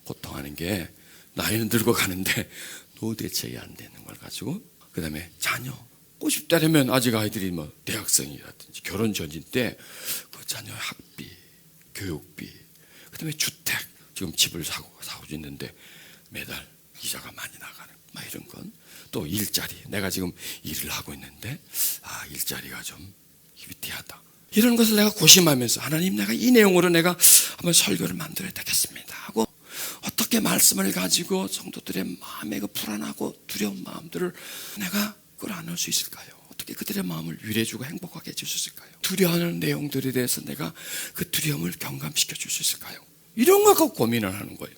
고통하는 게 나이는 들고 가는데 노후 대책이 안 되는 걸 가지고, 그 다음에 자녀 50대 되면 아직 아이들이 뭐 대학생이라든지 결혼 전인 때 그 자녀 학비, 교육비, 그 다음에 주택, 지금 집을 사고 있는데 매달 이자가 많이 나가는 막 이런 건, 또 일자리, 내가 지금 일을 하고 있는데 일자리가 좀 위태하다, 이런 것을 내가 고심하면서 하나님, 내가 이 내용으로 내가 한번 설교를 만들어야 되겠습니다 하고, 어떻게 말씀을 가지고 성도들의 마음에 그 불안하고 두려운 마음들을 내가 끌어안을 수 있을까요? 어떻게 그들의 마음을 위로해주고 행복하게 해줄 수 있을까요? 두려워하는 내용들에 대해서 내가 그 두려움을 경감시켜 줄 수 있을까요? 이런 거 갖고 고민을 하는 거예요.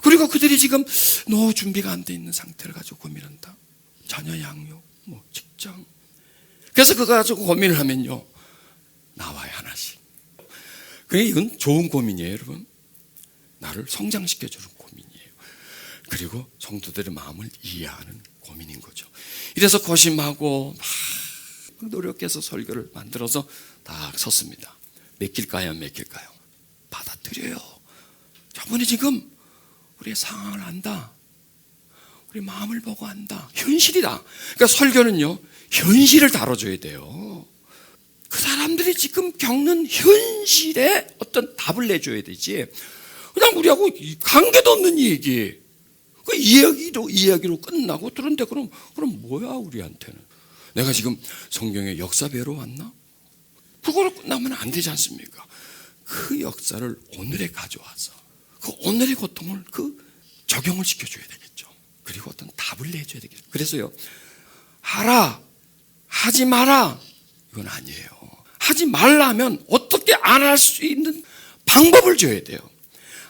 그리고 그들이 지금 노후 준비가 안 돼 있는 상태를 가지고 고민한다. 자녀 양육, 뭐 직장. 그래서 그거 가지고 고민을 하면요, 나와요 하나씩. 이건 좋은 고민이에요, 여러분. 나를 성장시켜주는 고민이에요. 그리고 성도들의 마음을 이해하는 고민인 거죠. 이래서 고심하고 막 노력해서 설교를 만들어서 딱 섰습니다. 맡길까요, 안 맡길까요? 받아들여요. 저분이 지금 우리의 상황을 안다. 우리 마음을 보고 안다. 현실이다. 그러니까 설교는요, 현실을 다뤄줘야 돼요. 그 사람들이 지금 겪는 현실에 어떤 답을 내줘야 되지, 그냥 우리하고 관계도 없는 얘기, 그 이야기로 끝나고, 그런데 그럼 뭐야 우리한테는? 내가 지금 성경의 역사 배우러 왔나? 그거로 끝나면 안 되지 않습니까? 그 역사를 오늘에 가져와서 그 오늘의 고통을 적용을 시켜줘야 되겠죠. 그리고 어떤 답을 내줘야 되겠죠. 그래서요, 하라, 하지 마라, 이건 아니에요. 하지 말라면 어떻게 안 할 수 있는 방법을 줘야 돼요.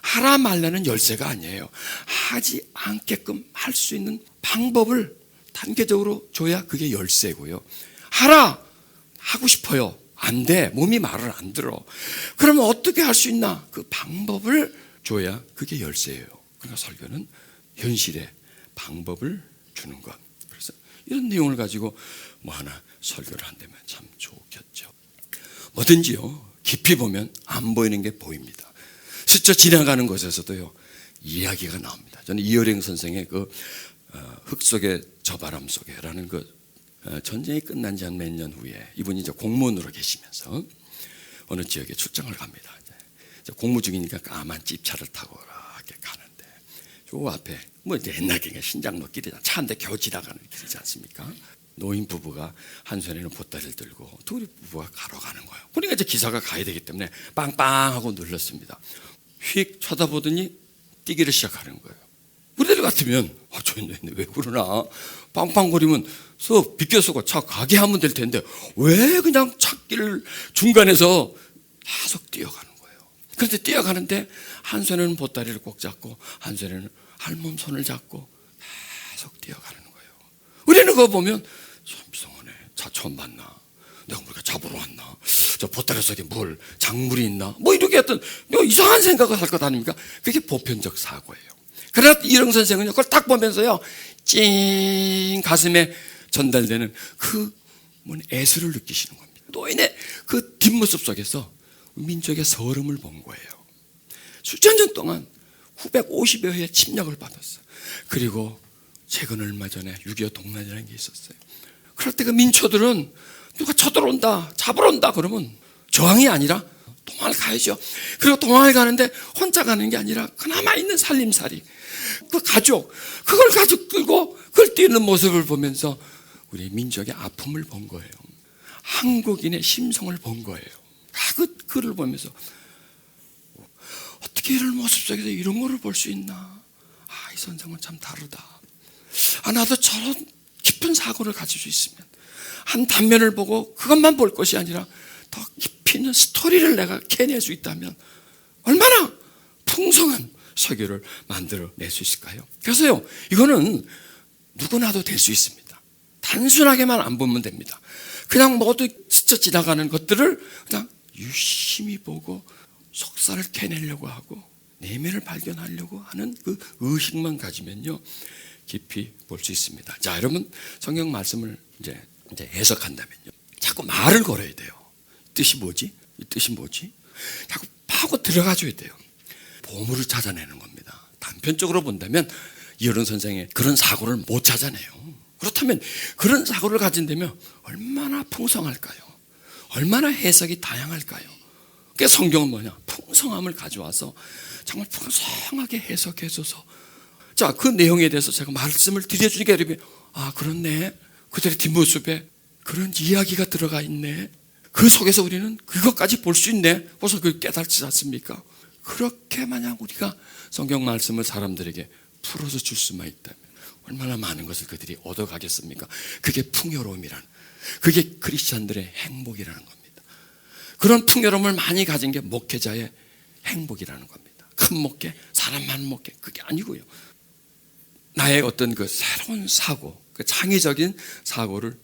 하라 말라는 열쇠가 아니에요. 하지 않게끔 할 수 있는 방법을 단계적으로 줘야 그게 열쇠고요. 하라, 하고 싶어요. 안 돼. 몸이 말을 안 들어. 그러면 어떻게 할 수 있나? 그 방법을 줘야 그게 열쇠예요. 그러니까 설교는 현실의 방법을 주는 것. 그래서 이런 내용을 가지고 뭐 하나 설교를 한다면 참 좋겠죠. 뭐든지요, 깊이 보면 안 보이는 게 보입니다. 스쳐 지나가는 곳에서도요, 이야기가 나옵니다. 저는 이효령 선생의 흙 속의 저 바람 속에라는 전쟁이 끝난 지 한 몇 년 후에 이분이 이제 공무원으로 계시면서 어느 지역에 출장을 갑니다. 이제 공무 중이니까 까만 찝차를 타고 이렇게 가는데, 요 앞에 뭐 이제 옛날 게 신장로 길이잖아. 차 한 대 겨우 지나가는 길이지 않습니까? 노인 부부가 한 손에는 보따리를 들고 둘이 부부가 가러 가는 거예요. 그러니까 이제 기사가 가야 되기 때문에 빵빵 하고 눌렀습니다. 휙 쳐다보더니 뛰기를 시작하는 거예요. 우리들 같으면 저 왜 그러나, 빵빵거리면 비껴서고 차 가게 하면 될 텐데 왜 그냥 찾기를 중간에서 계속 뛰어가는 거예요. 그런데 뛰어가는데 한 손에는 보따리를 꼭 잡고 한 손에는 할멈 손을 잡고 계속 뛰어가는 거예요. 우리는 그거 보면 참 이상하네. 차 처음 봤나? 내가 우리가 잡으러 왔나? 저 보따리 속에 작물이 있나? 뭐 이렇게 어떤 이상한 생각을 할 것 아닙니까? 그게 보편적 사고예요. 그러나 이영 선생은 그걸 딱 보면서요, 찡 가슴에 전달되는 애수를 느끼시는 겁니다. 노인의 그 뒷모습 속에서 민족의 서름을 본 거예요. 수천 년 동안 950여 회의 침략을 받았어요. 그리고 최근 얼마 전에 6.25 동란이라는 게 있었어요. 그럴 때 그 민초들은 누가 쳐들어온다, 잡으러 온다 그러면 저항이 아니라 도망을 가야죠. 그리고 도망을 가는데 혼자 가는 게 아니라 그나마 있는 살림살이, 그 가족, 그걸 가지고 끌고 그걸 뛰는 모습을 보면서 우리 민족의 아픔을 본 거예요. 한국인의 심성을 본 거예요. 그 글을 보면서 어떻게 이런 모습 속에서 이런 거를 볼 수 있나? 이 선생은 참 다르다. 나도 저런 깊은 사고를 가질 수 있으면, 한 단면을 보고 그것만 볼 것이 아니라 더 깊이 있는 스토리를 내가 캐낼 수 있다면 얼마나 풍성한 설교를 만들어낼 수 있을까요? 그래서요, 이거는 누구나도 될 수 있습니다. 단순하게만 안 보면 됩니다. 그냥 모두 스쳐 지나가는 것들을 그냥 유심히 보고 속살을 캐내려고 하고 내면을 발견하려고 하는 그 의식만 가지면요, 깊이 볼 수 있습니다. 자, 여러분, 성경 말씀을 이제 해석한다면요, 자꾸 말을 걸어야 돼요. 뜻이 뭐지? 이 뜻이 뭐지? 자꾸 파고 들어가 줘야 돼요. 보물을 찾아내는 겁니다. 단편적으로 본다면 이어른 선생의 그런 사고를 못 찾아내요. 그렇다면 그런 사고를 가진다면 얼마나 풍성할까요? 얼마나 해석이 다양할까요? 그게 성경은 뭐냐? 풍성함을 가져와서 정말 풍성하게 해석해줘서, 자, 그 내용에 대해서 제가 말씀을 드려주니까 여러분이 그렇네, 그들의 뒷모습에 그런 이야기가 들어가 있네, 그 속에서 우리는 그것까지 볼 수 있네, 벌써 그 깨닫지 않습니까? 그렇게 만약 우리가 성경 말씀을 사람들에게 풀어서 줄 수만 있다면 얼마나 많은 것을 그들이 얻어가겠습니까? 그게 풍요로움이라는, 그게 크리스찬들의 행복이라는 겁니다. 그런 풍요로움을 많이 가진 게 목회자의 행복이라는 겁니다. 큰 목회, 사람 많은 목회, 그게 아니고요. 나의 어떤 그 새로운 사고, 그 창의적인 사고를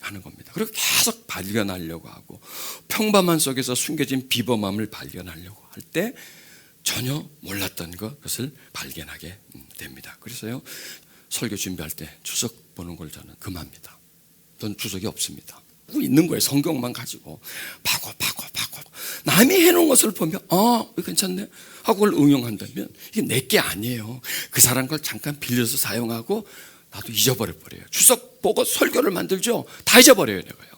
하는 겁니다. 그리고 계속 발견하려고 하고, 평범한 속에서 숨겨진 비범함을 발견하려고 할 때 전혀 몰랐던 것을 발견하게 됩니다. 그래서요, 설교 준비할 때 주석 보는 걸 저는 금합니다. 전 주석이 없습니다. 있는 거예요. 성경만 가지고 파고 남이 해놓은 것을 보면 이거 괜찮네 하고 그걸 응용한다면 이게 내게 아니에요. 그 사람 걸 잠깐 빌려서 사용하고 나도 잊어버려요. 주석 보고 설교를 만들죠. 다 잊어버려요, 내가요.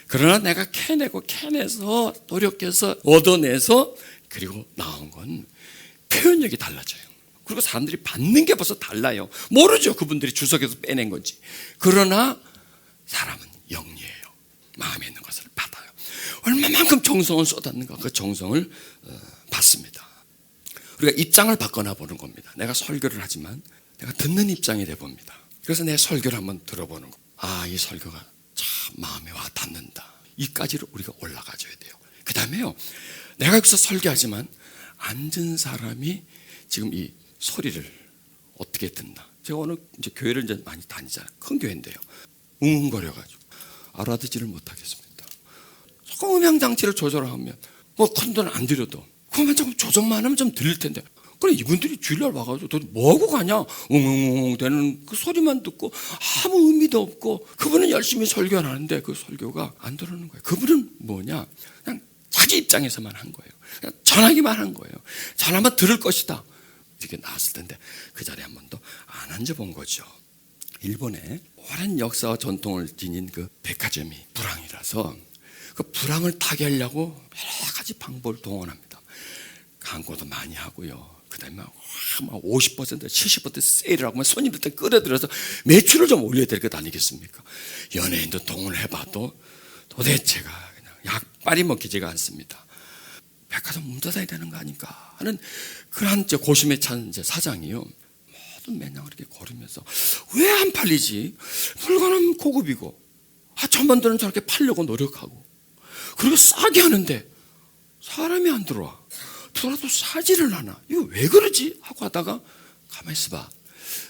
그러나 내가 캐내서 노력해서 얻어내서 그리고 나온 건 표현력이 달라져요. 그리고 사람들이 받는 게 벌써 달라요. 모르죠, 그분들이 주석에서 빼낸 건지. 그러나 사람은 영리해요. 마음에 있는 것을 받아요. 얼마만큼 정성을 쏟았는가, 그 정성을 받습니다. 우리가 입장을 바꿔나 보는 겁니다. 내가 설교를 하지만 내가 듣는 입장이 돼 봅니다. 그래서 내 설교를 한번 들어보는 거. 이 설교가 참 마음에 와 닿는다. 이까지로 우리가 올라가줘야 돼요. 그 다음에요, 내가 여기서 설교하지만 앉은 사람이 지금 이 소리를 어떻게 듣나. 제가 오늘 이제 교회를 이제 많이 다니잖아요. 큰 교회인데요. 웅웅거려가지고 알아듣지를 못하겠습니다. 조금 음향장치를 조절하면 큰 돈 안 들여도 그만 조금 조정만 하면 좀 들릴 텐데, 그래 이분들이 주일날 와가지고 너 뭐하고 가냐, 웅웅웅 되는 그 소리만 듣고 아무 의미도 없고, 그분은 열심히 설교를 하는데 그 설교가 안 들어오는 거예요. 그분은 뭐냐, 그냥 자기 입장에서만 한 거예요. 그냥 전하기만 한 거예요. 전하면 들을 것이다. 이렇게 나왔을 텐데 그 자리에 한 번도 안 앉아본 거죠. 일본에 오랜 역사와 전통을 지닌 그 백화점이 불황이라서 그 불황을 타개하려고 여러 가지 방법을 동원합니다. 광고도 많이 하고요. 그 다음에 막 50%, 70% 세일을 하고 손님들 끌어들여서 매출을 좀 올려야 될 것 아니겠습니까? 연예인도 동원해봐도 도대체가 그냥 약발이 먹히지가 않습니다. 백화점 문 닫아야 되는 거 아닌가 하는 그런 고심에 찬 사장이요, 모든 매장을 이렇게 걸으면서 왜 안 팔리지? 물건은 고급이고 전반들은 저렇게 팔려고 노력하고 그리고 싸게 하는데 사람이 안 들어와. 들어와도 사지를 않아. 이거 왜 그러지? 하고 하다가 가만히 있어봐.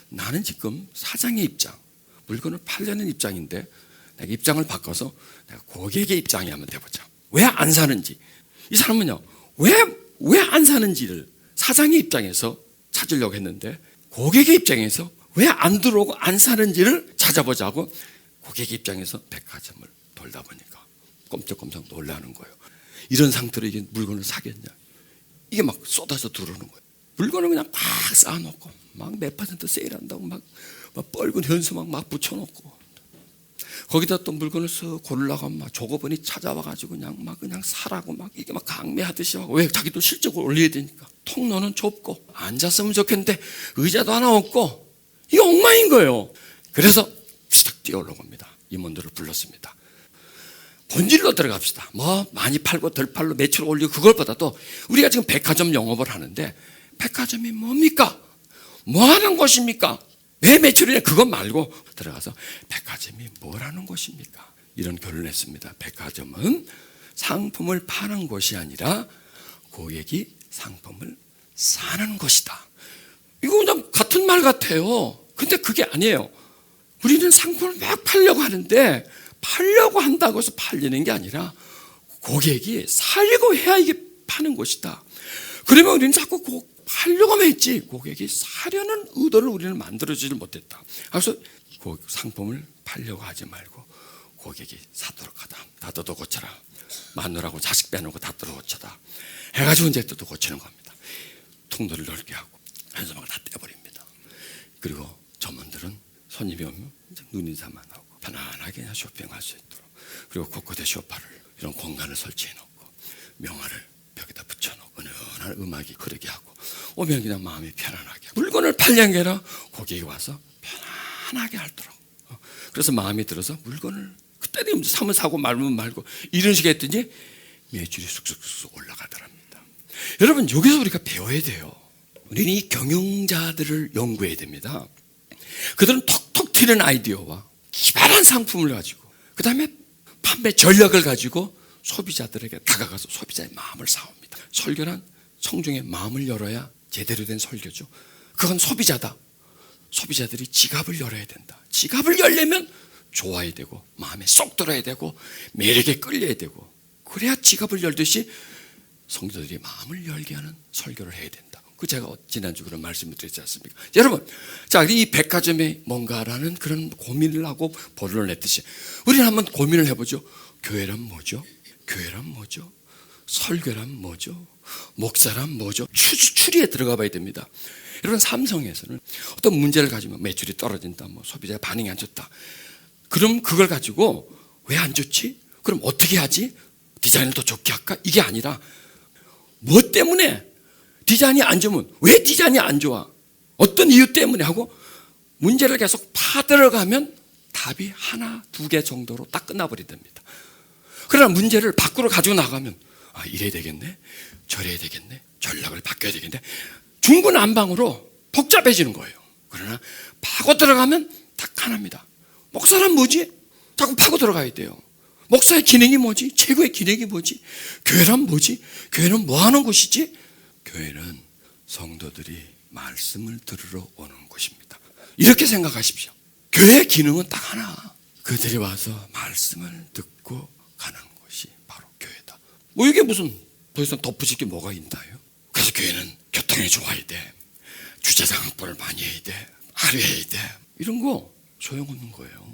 나는 지금 사장의 입장, 물건을 팔려는 입장인데 내가 입장을 바꿔서 내가 고객의 입장에 한번 돼보자. 왜 안 사는지. 이 사람은요, 왜 안 사는지를 사장의 입장에서 찾으려고 했는데 고객의 입장에서 왜 안 들어오고 안 사는지를 찾아보자고 고객의 입장에서 백화점을 돌다 보니까 꼼짝꼼짝 놀라는 거예요. 이런 상태로 이게 물건을 사겠냐. 이게 막 쏟아져 들어오는 거예요. 물건을 그냥 막 쌓아놓고 막 몇 퍼센트 세일한다고 막 뻘건 현수막 막 붙여놓고 거기다 또 물건을 쓱 고르려고 하면 막 조급원이 찾아와가지고 그냥 사라고 막 이게 막 강매하듯이 하고, 왜 자기도 실적을 올려야 되니까. 통로는 좁고 앉았으면 좋겠는데 의자도 하나 없고 이게 엉망인 거예요. 그래서 휘득 뛰어 올라옵니다. 임원들을 불렀습니다. 본질로 들어갑시다. 뭐 많이 팔고 덜 팔로 매출 올리고 그걸보다도 우리가 지금 백화점 영업을 하는데 백화점이 뭡니까? 뭐 하는 곳입니까? 왜 매출이냐? 그것 말고 들어가서 백화점이 뭐라는 곳입니까? 이런 결론을 했습니다. 백화점은 상품을 파는 곳이 아니라 고객이 상품을 사는 곳이다. 이거 그냥 같은 말 같아요. 근데 그게 아니에요. 우리는 상품을 막 팔려고 하는데 팔려고 한다고 해서 팔리는 게 아니라 고객이 살려고 해야 이게 파는 곳이다. 그러면 우리는 자꾸 팔려고만 했지 고객이 사려는 의도를 우리는 만들어주지 못했다. 그래서 그 상품을 팔려고 하지 말고 고객이 사도록 하다. 다 뜯어 고쳐라. 마누라고 자식 빼놓고 다 뜯어 고쳐다. 해가지고 이제 뜯어 고치는 겁니다. 통로를 넓게 하고 현수막을 다 떼버립니다. 그리고 점원들은 손님이 오면 눈인사만 하고 편안하게 그냥 쇼핑할 수 있도록, 그리고 곳곳에 쇼파를 이런 공간을 설치해 놓고 명화를 벽에다 붙여놓고 은은한 음악이 흐르게 하고 오면 그냥 마음이 편안하게, 물건을 팔려는 게 아니라 고객이 와서 편안하게 하도록. 그래서 마음이 들어서 물건을 그때는 사면 사고 말면 말고 이런 식으로 했더니 매출이 쑥쑥쑥 올라가더랍니다. 여러분, 여기서 우리가 배워야 돼요. 우리는 이 경영자들을 연구해야 됩니다. 그들은 톡톡 튀는 아이디어와 기발한 상품을 가지고, 그 다음에 판매 전략을 가지고 소비자들에게 다가가서 소비자의 마음을 사옵니다. 설교란 청중의 마음을 열어야 제대로 된 설교죠. 그건 소비자다. 소비자들이 지갑을 열어야 된다. 지갑을 열려면 좋아야 되고 마음에 쏙 들어야 되고 매력에 끌려야 되고, 그래야 지갑을 열듯이 성도들이 마음을 열게 하는 설교를 해야 된다. 그 제가 지난주 그런 말씀을 드렸지 않습니까? 여러분, 자, 이 백화점에 뭔가라는 그런 고민을 하고 본론을 냈듯이 우리는 한번 고민을 해보죠. 교회란 뭐죠? 교회란 뭐죠? 설교란 뭐죠? 목사란 뭐죠? 추리에 들어가 봐야 됩니다. 여러분, 삼성에서는 어떤 문제를 가지면 매출이 떨어진다, 뭐 소비자의 반응이 안 좋다. 그럼 그걸 가지고 왜 안 좋지? 그럼 어떻게 하지? 디자인을 더 좋게 할까? 이게 아니라 뭐 때문에 디자인이 안 좋으면 왜 디자인이 안 좋아? 어떤 이유 때문에 하고 문제를 계속 파들어가면 답이 하나, 두 개 정도로 딱 끝나버린답니다. 그러나 문제를 밖으로 가지고 나가면 이래야 되겠네, 저래야 되겠네, 전략을 바꿔야 되겠네, 중구난방으로 복잡해지는 거예요. 그러나 파고 들어가면 딱 하나입니다. 목사란 뭐지? 자꾸 파고 들어가야 돼요. 목사의 기능이 뭐지? 최고의 기능이 뭐지? 교회란 뭐지? 교회는 뭐 하는 곳이지? 교회는 성도들이 말씀을 들으러 오는 곳입니다. 이렇게 생각하십시오. 교회의 기능은 딱 하나. 그들이 와서 말씀을 듣고 가는 곳이 바로 교회다. 뭐 이게 무슨 더 이상 덧붙일 게 뭐가 있나요? 그래서 교회는 교통이 좋아야 돼, 주차장 확보를 많이 해야 돼, 화려해야 돼, 이런 거 소용없는 거예요.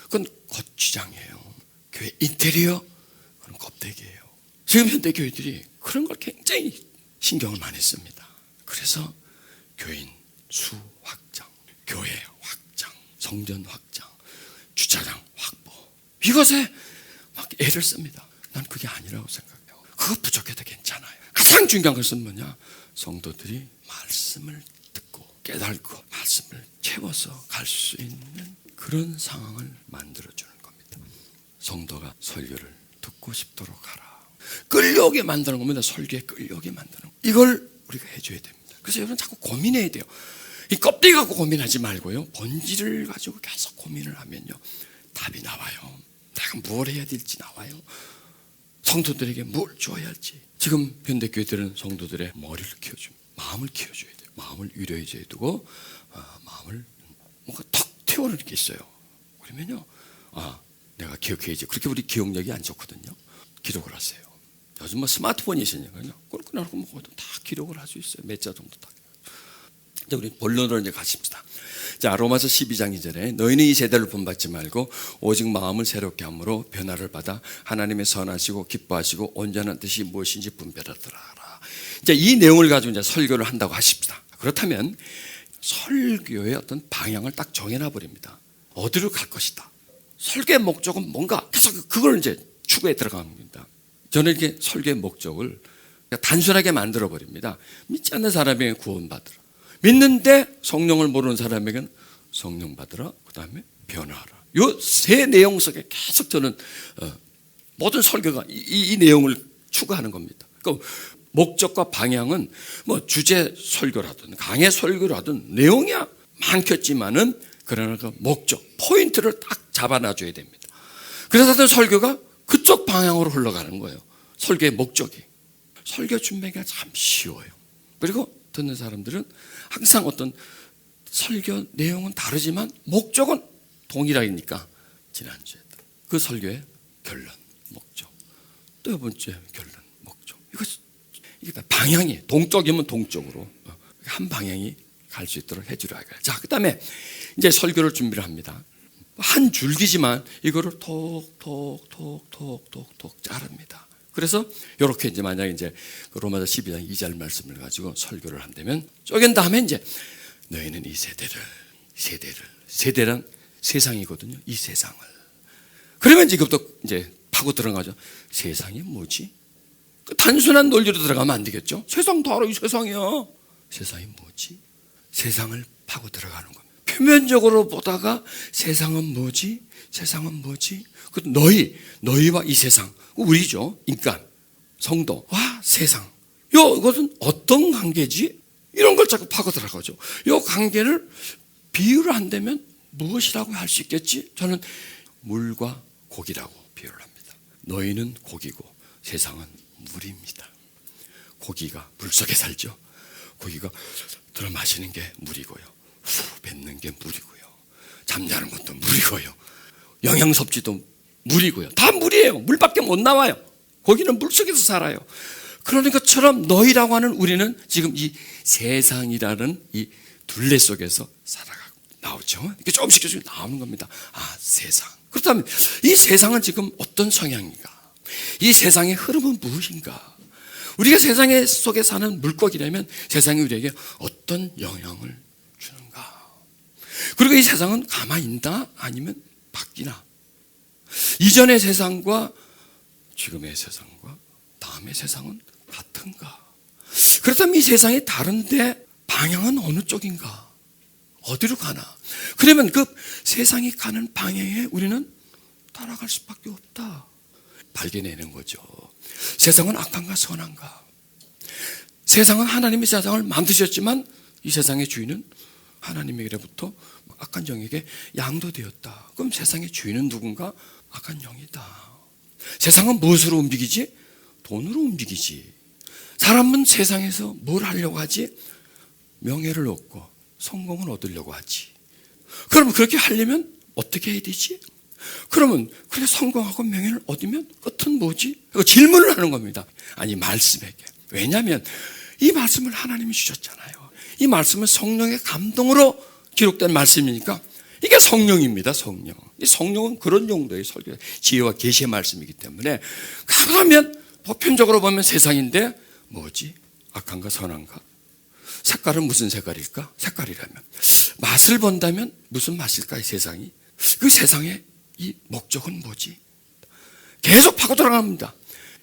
그건 거치장이에요. 교회 인테리어, 그건 껍데기예요. 지금 현대 교회들이 그런 걸 굉장히 신경을 많이 씁니다. 그래서 교인 수 확장, 교회 확장, 성전 확장, 주차장 확보, 이것에 막 애를 씁니다. 난 그게 아니라고 생각해요. 그거 부족해도 괜찮아요. 가장 중요한 것은 뭐냐? 성도들이 말씀을 듣고 깨닫고 말씀을 채워서 갈 수 있는 그런 상황을 만들어주는 겁니다. 성도가 설교를 듣고 싶도록 하라. 끌려오게 만드는 겁니다. 설교에 끌려오게 만드는 거. 이걸 우리가 해줘야 됩니다. 그래서 여러분 자꾸 고민해야 돼요. 이 껍데기 갖고 고민하지 말고요, 본질을 가지고 계속 고민을 하면요, 답이 나와요. 내가 뭘 해야 될지 나와요. 성도들에게 뭘 줘야 할지. 지금 현대교회들은 성도들의 머리를 키워줍니다. 마음을 키워줘야 돼요. 마음을 위로해줘야 되고, 마음을 뭔가 턱 태우는 게 있어요. 그러면요, 내가 기억해야지. 그렇게 우리 기억력이 안 좋거든요. 기록을 하세요. 요즘 뭐 스마트폰이 있으니까요, 그걸 끊어놓고 뭐 다 기록을 할 수 있어요. 몇 자 정도 다. 이제 우리 본론으로 이제 가십시다. 자, 로마서 12장 2절에 너희는 이 세대를 본받지 말고 오직 마음을 새롭게 함으로 변화를 받아 하나님의 선하시고 기뻐하시고 온전한 뜻이 무엇인지 분별하더라. 이제 이 내용을 가지고 이제 설교를 한다고 하십시다. 그렇다면 설교의 어떤 방향을 딱 정해놔 버립니다. 어디로 갈 것이다. 설교의 목적은 뭔가, 계속 그걸 이제 추구에 들어갑니다. 저는 이렇게 설교의 목적을 단순하게 만들어 버립니다. 믿지 않는 사람에게 구원받으라. 믿는데 성령을 모르는 사람에게는 성령 받으라. 그 다음에 변화하라. 이 세 내용 속에 계속 저는 모든 설교가 이 내용을 추구하는 겁니다. 그러니까 목적과 방향은 뭐 주제 설교라든 강해 설교라든 내용이 많겠지만은, 그러나 그 목적, 포인트를 딱 잡아놔줘야 됩니다. 그래서 어떤 설교가 그쪽 방향으로 흘러가는 거예요. 설교의 목적이. 설교 준비가 참 쉬워요. 그리고 듣는 사람들은 항상 어떤 설교 내용은 다르지만 목적은 동일하니까, 지난주에 그 설교의 결론, 목적, 또 두 번째 결론, 목적, 이게 다 방향이 동쪽이면 동쪽으로 한 방향이 갈 수 있도록 해주라. 자, 그 다음에 이제 설교를 준비를 합니다. 한 줄기지만 이거를 톡톡톡톡톡 자릅니다. 그래서 이렇게 이제 만약에 이제 로마서 12장 2절 말씀을 가지고 설교를 한다면 쪼갠 다음에 이제 너희는 이 세대란 세상이거든요. 이 세상을. 그러면 지금부터 이제 파고 들어가죠. 세상이 뭐지? 단순한 논리로 들어가면 안 되겠죠. 세상 다 알아, 이 세상이야. 세상이 뭐지? 세상을 파고 들어가는 겁니다. 표면적으로 보다가 세상은 뭐지? 세상은 뭐지? 그 너희와 이 세상, 우리죠. 인간, 성도와 세상. 이것은 어떤 관계지? 이런 걸 자꾸 파고 들어가죠. 이 관계를 비유를 한다면 무엇이라고 할 수 있겠지? 저는 물과 고기라고 비유를 합니다. 너희는 고기고 세상은 물입니다. 고기가 물속에 살죠. 고기가 들어 마시는 게 물이고요. 후 뱉는 게 물이고요. 잠자는 것도 물이고요. 영양 섭취도 물이고요. 다 물이에요. 물밖에 못 나와요. 고기는 물속에서 살아요. 그러는 것처럼 너희라고 하는 우리는 지금 이 세상이라는 이 둘레 속에서 살아가고 나오죠. 이게 조금씩 나오는 겁니다. 아, 세상. 그렇다면 이 세상은 지금 어떤 성향인가? 이 세상의 흐름은 무엇인가? 우리가 세상 속에 사는 물고기라면 세상이 우리에게 어떤 영향을 주는가? 그리고 이 세상은 가만히 있나? 아니면 바뀌나? 이전의 세상과 지금의 세상과 다음의 세상은 같은가? 그렇다면 이 세상이 다른데 방향은 어느 쪽인가? 어디로 가나? 그러면 그 세상이 가는 방향에 우리는 따라갈 수밖에 없다. 발견해내는 거죠. 세상은 악한가 선한가? 세상은 하나님이 세상을 만드셨지만 이 세상의 주인은 하나님에게로부터 악한 영에게 양도되었다. 그럼 세상의 주인은 누군가? 악한 영이다. 세상은 무엇으로 움직이지? 돈으로 움직이지. 사람은 세상에서 뭘 하려고 하지? 명예를 얻고 성공을 얻으려고 하지. 그럼 그렇게 하려면 어떻게 해야 되지? 그러면 그래 성공하고 명예를 얻으면 끝은 뭐지? 질문을 하는 겁니다. 아니 말씀에게. 왜냐하면 이 말씀을 하나님이 주셨잖아요. 이 말씀은 성령의 감동으로 기록된 말씀이니까 이게 성령입니다. 성령. 이 성령은 그런 용도의 설교, 지혜와 계시의 말씀이기 때문에 그러면 보편적으로 보면 세상인데 뭐지? 악한가 선한가? 색깔은 무슨 색깔일까? 색깔이라면 맛을 본다면 무슨 맛일까? 이 세상이. 그 세상의 이 목적은 뭐지? 계속 파고 들어갑니다.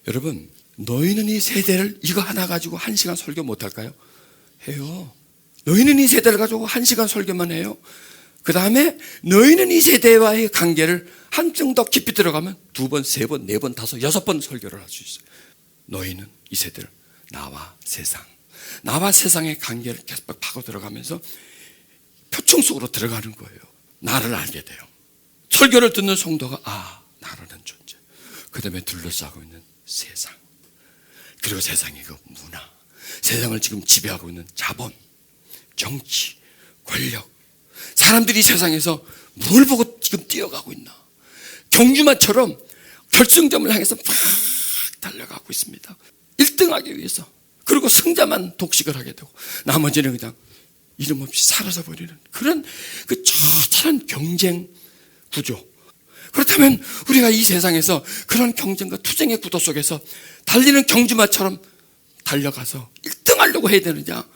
여러분, 너희는 이 세대를 이거 하나 가지고 1시간 설교 못할까요? 해요. 너희는 이 세대를 가지고 1시간 설교만 해요. 그 다음에 너희는 이 세대와의 관계를 한층 더 깊이 들어가면 2번, 3번, 4번, 5, 6번 설교를 할 수 있어요. 너희는 이 세대를 나와 세상의 관계를 계속 파고 들어가면서 표층 속으로 들어가는 거예요. 나를 알게 돼요. 설교를 듣는 성도가 나라는 존재. 그 다음에 둘러싸고 있는 세상. 그리고 세상의 그 문화. 세상을 지금 지배하고 있는 자본, 정치, 권력. 사람들이 세상에서 뭘 보고 지금 뛰어가고 있나. 경주마처럼 결승점을 향해서 막 달려가고 있습니다. 1등하기 위해서. 그리고 승자만 독식을 하게 되고 나머지는 그냥 이름 없이 사라져 버리는 그런 그 처절한 경쟁 구조. 그렇다면 우리가 이 세상에서 그런 경쟁과 투쟁의 구도 속에서 달리는 경주마처럼 달려가서 1등 하려고 해야 되느냐?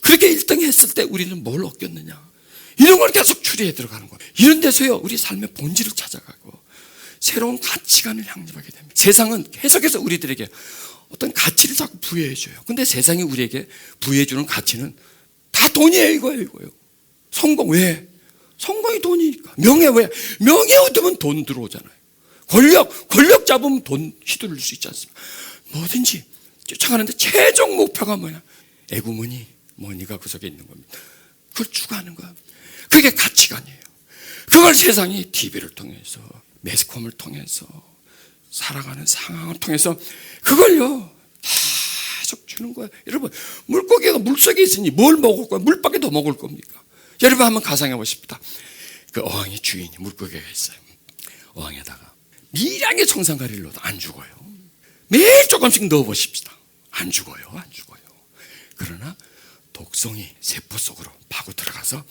그렇게 1등 했을 때 우리는 뭘 얻겠느냐? 이런 걸 계속 추리해 들어가는 거예요. 이런 데서요, 우리 삶의 본질을 찾아가고 새로운 가치관을 향유하게 됩니다. 세상은 계속해서 우리들에게 어떤 가치를 자꾸 부여해줘요. 근데 세상이 우리에게 부여해주는 가치는 다 돈이에요, 이거예요. 성공, 왜? 성공이 돈이니까. 명예, 왜? 명예 얻으면 돈 들어오잖아요. 권력 잡으면 돈 휘둘릴 수 있지 않습니까? 뭐든지 쫓아가는데 최종 목표가 뭐냐? 뭐니가 그 속에 있는 겁니다. 그걸 추구하는 거야. 그게 가치관이에요. 그걸 세상이 TV를 통해서, 매스컴을 통해서, 살아가는 상황을 통해서 그걸요 계속 주는 거예요. 여러분, 물고기가 물속에 있으니 뭘 먹을 거야? 물밖에 더 먹을 겁니까? 여러분 한번 가상해 보십시다. 그 어항의 주인이 물고기가 있어요. 어항에다가 미량의 청산가리를 넣어도 안 죽어요. 매일 조금씩 넣어 보십시다. 안 죽어요. 그러나 독성이 세포 속으로 파고 들어가서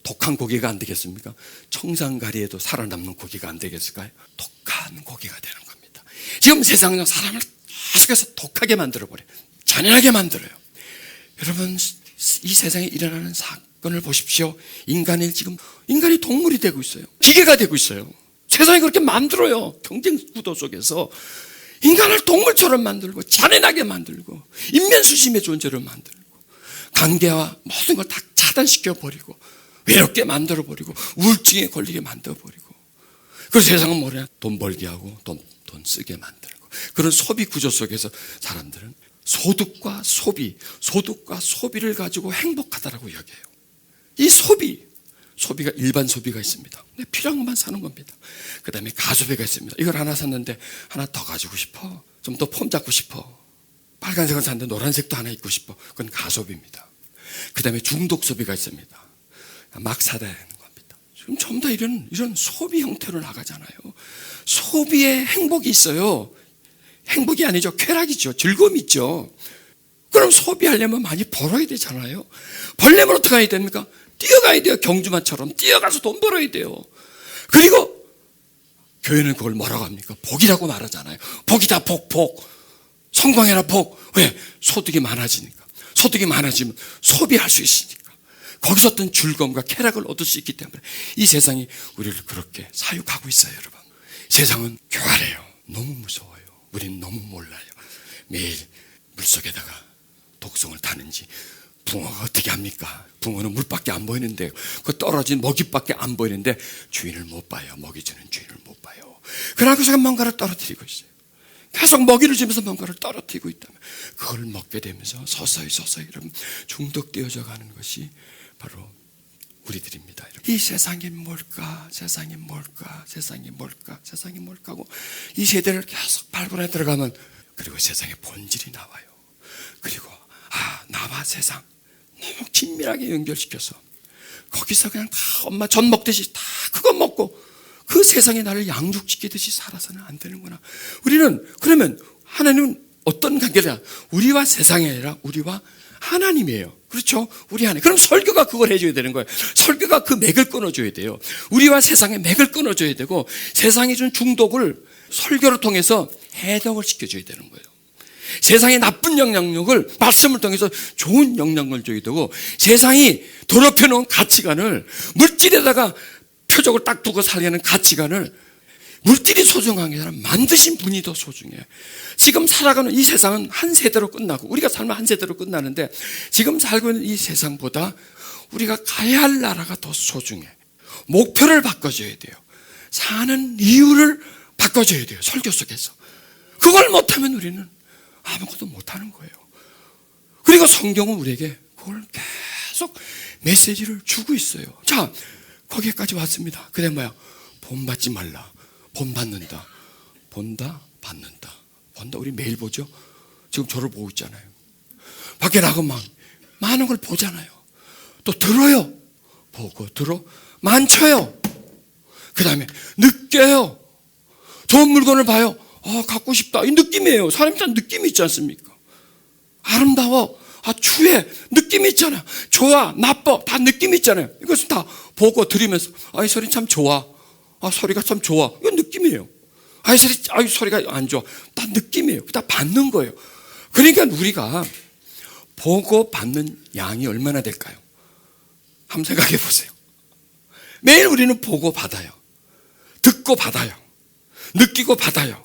독한 고기가 안 되겠습니까? 청산가리에도 살아남는 고기가 안 되겠을까요? 독한 고기가 되는 겁니다. 지금 세상은 사람을 계속해서 독하게 만들어버려요. 잔인하게 만들어요. 여러분, 이 세상에 일어나는 사건을 보십시오. 인간이 동물이 되고 있어요. 기계가 되고 있어요. 세상이 그렇게 만들어요. 경쟁 구도 속에서 인간을 동물처럼 만들고 잔인하게 만들고 인면수심의 존재로 만들고 관계와 모든 걸 다 차단시켜 버리고 외롭게 만들어 버리고 우울증에 걸리게 만들어 버리고, 그래서 세상은 뭐냐? 돈 벌게 하고 돈 쓰게 만들고, 그런 소비 구조 속에서 사람들은 소득과 소비를 가지고 행복하다라고 여겨요. 이 소비가 일반 소비가 있습니다. 필요한 것만 사는 겁니다. 그 다음에 가소비가 있습니다. 이걸 하나 샀는데 하나 더 가지고 싶어. 좀 더 폼 잡고 싶어. 빨간색을 샀는데 노란색도 하나 입고 싶어. 그건 가소비입니다. 그 다음에 중독 소비가 있습니다. 막 사야 되는 겁니다. 지금 전부 다 이런 소비 형태로 나가잖아요. 소비에 행복이 있어요. 행복이 아니죠. 쾌락이죠. 즐거움이 있죠. 그럼 소비하려면 많이 벌어야 되잖아요. 벌려면 어떻게 해야 됩니까? 뛰어가야 돼요. 경주마처럼 뛰어가서 돈 벌어야 돼요. 그리고 교회는 그걸 뭐라고 합니까? 복이라고 말하잖아요. 복이다, 복. 성공해라, 복. 왜? 소득이 많아지니까. 소득이 많아지면 소비할 수 있으니까. 거기서 어떤 즐거움과 쾌락을 얻을 수 있기 때문에 이 세상이 우리를 그렇게 사육하고 있어요, 여러분. 세상은 교활해요. 너무 무서워요. 우리는 너무 몰라요. 매일 물속에다가 독성을 타는지. 붕어가 어떻게 합니까? 붕어는 물밖에 안 보이는데, 그 떨어진 먹이밖에 안 보이는데 주인을 못 봐요. 먹이 주는 주인을 못 봐요. 그러고서 뭔가를 떨어뜨리고 있어요. 계속 먹이를 주면서 뭔가를 떨어뜨리고 있다면 그걸 먹게 되면서 서서히 여러분 중독되어져 가는 것이 바로 우리들입니다. 이 세상이 뭘까? 하고 이 세대를 계속 발굴해 들어가면, 그리고 세상의 본질이 나와요. 그리고 나와 세상 너무 긴밀하게 연결시켜서 거기서 그냥 다 엄마 전 먹듯이 다 그거 먹고 그 세상에 나를 양육시키듯이 살아서는 안 되는구나. 우리는 그러면 하나님은 어떤 관계냐? 우리와 세상이 아니라 우리와 하나님이에요. 그렇죠? 우리 안에. 그럼 설교가 그걸 해줘야 되는 거예요. 설교가 그 맥을 끊어줘야 돼요. 우리와 세상의 맥을 끊어줘야 되고, 세상이 준 중독을 설교를 통해서 해독을 시켜줘야 되는 거예요. 세상의 나쁜 영향력을 말씀을 통해서 좋은 영향을 줘야 되고, 세상이 더럽혀 놓은 가치관을 물질에다가 표적을 딱 두고 살려는 가치관을, 물질이 소중한 게 아니라 만드신 분이 더 소중해. 지금 살아가는 이 세상은 한 세대로 끝나고, 우리가 살면 한 세대로 끝나는데, 지금 살고 있는 이 세상보다 우리가 가야 할 나라가 더 소중해. 목표를 바꿔줘야 돼요. 사는 이유를 바꿔줘야 돼요. 설교 속에서. 그걸 못하면 우리는 아무것도 못하는 거예요. 그리고 성경은 우리에게 그걸 계속 메시지를 주고 있어요. 자, 거기까지 왔습니다. 그래 뭐야? 본받지 말라. 본받는다. 본다, 받는다. 본다, 우리 매일 보죠? 지금 저를 보고 있잖아요. 밖에 나가면 많은 걸 보잖아요. 또 들어요. 보고 들어 만져요. 그 다음에 느껴요. 좋은 물건을 봐요. 갖고 싶다. 이 느낌이에요. 사람이 다 느낌이 있지 않습니까? 아름다워. 추해. 느낌이 있잖아요. 좋아. 나빠. 다 느낌이 있잖아요. 이것은 다 보고 들으면서 이 소리 참 좋아. 소리가 참 좋아. 이건 느낌이에요. 소리가 안 좋아. 다 느낌이에요. 다 받는 거예요. 그러니까 우리가 보고 받는 양이 얼마나 될까요? 한번 생각해 보세요. 매일 우리는 보고 받아요. 듣고 받아요. 느끼고 받아요.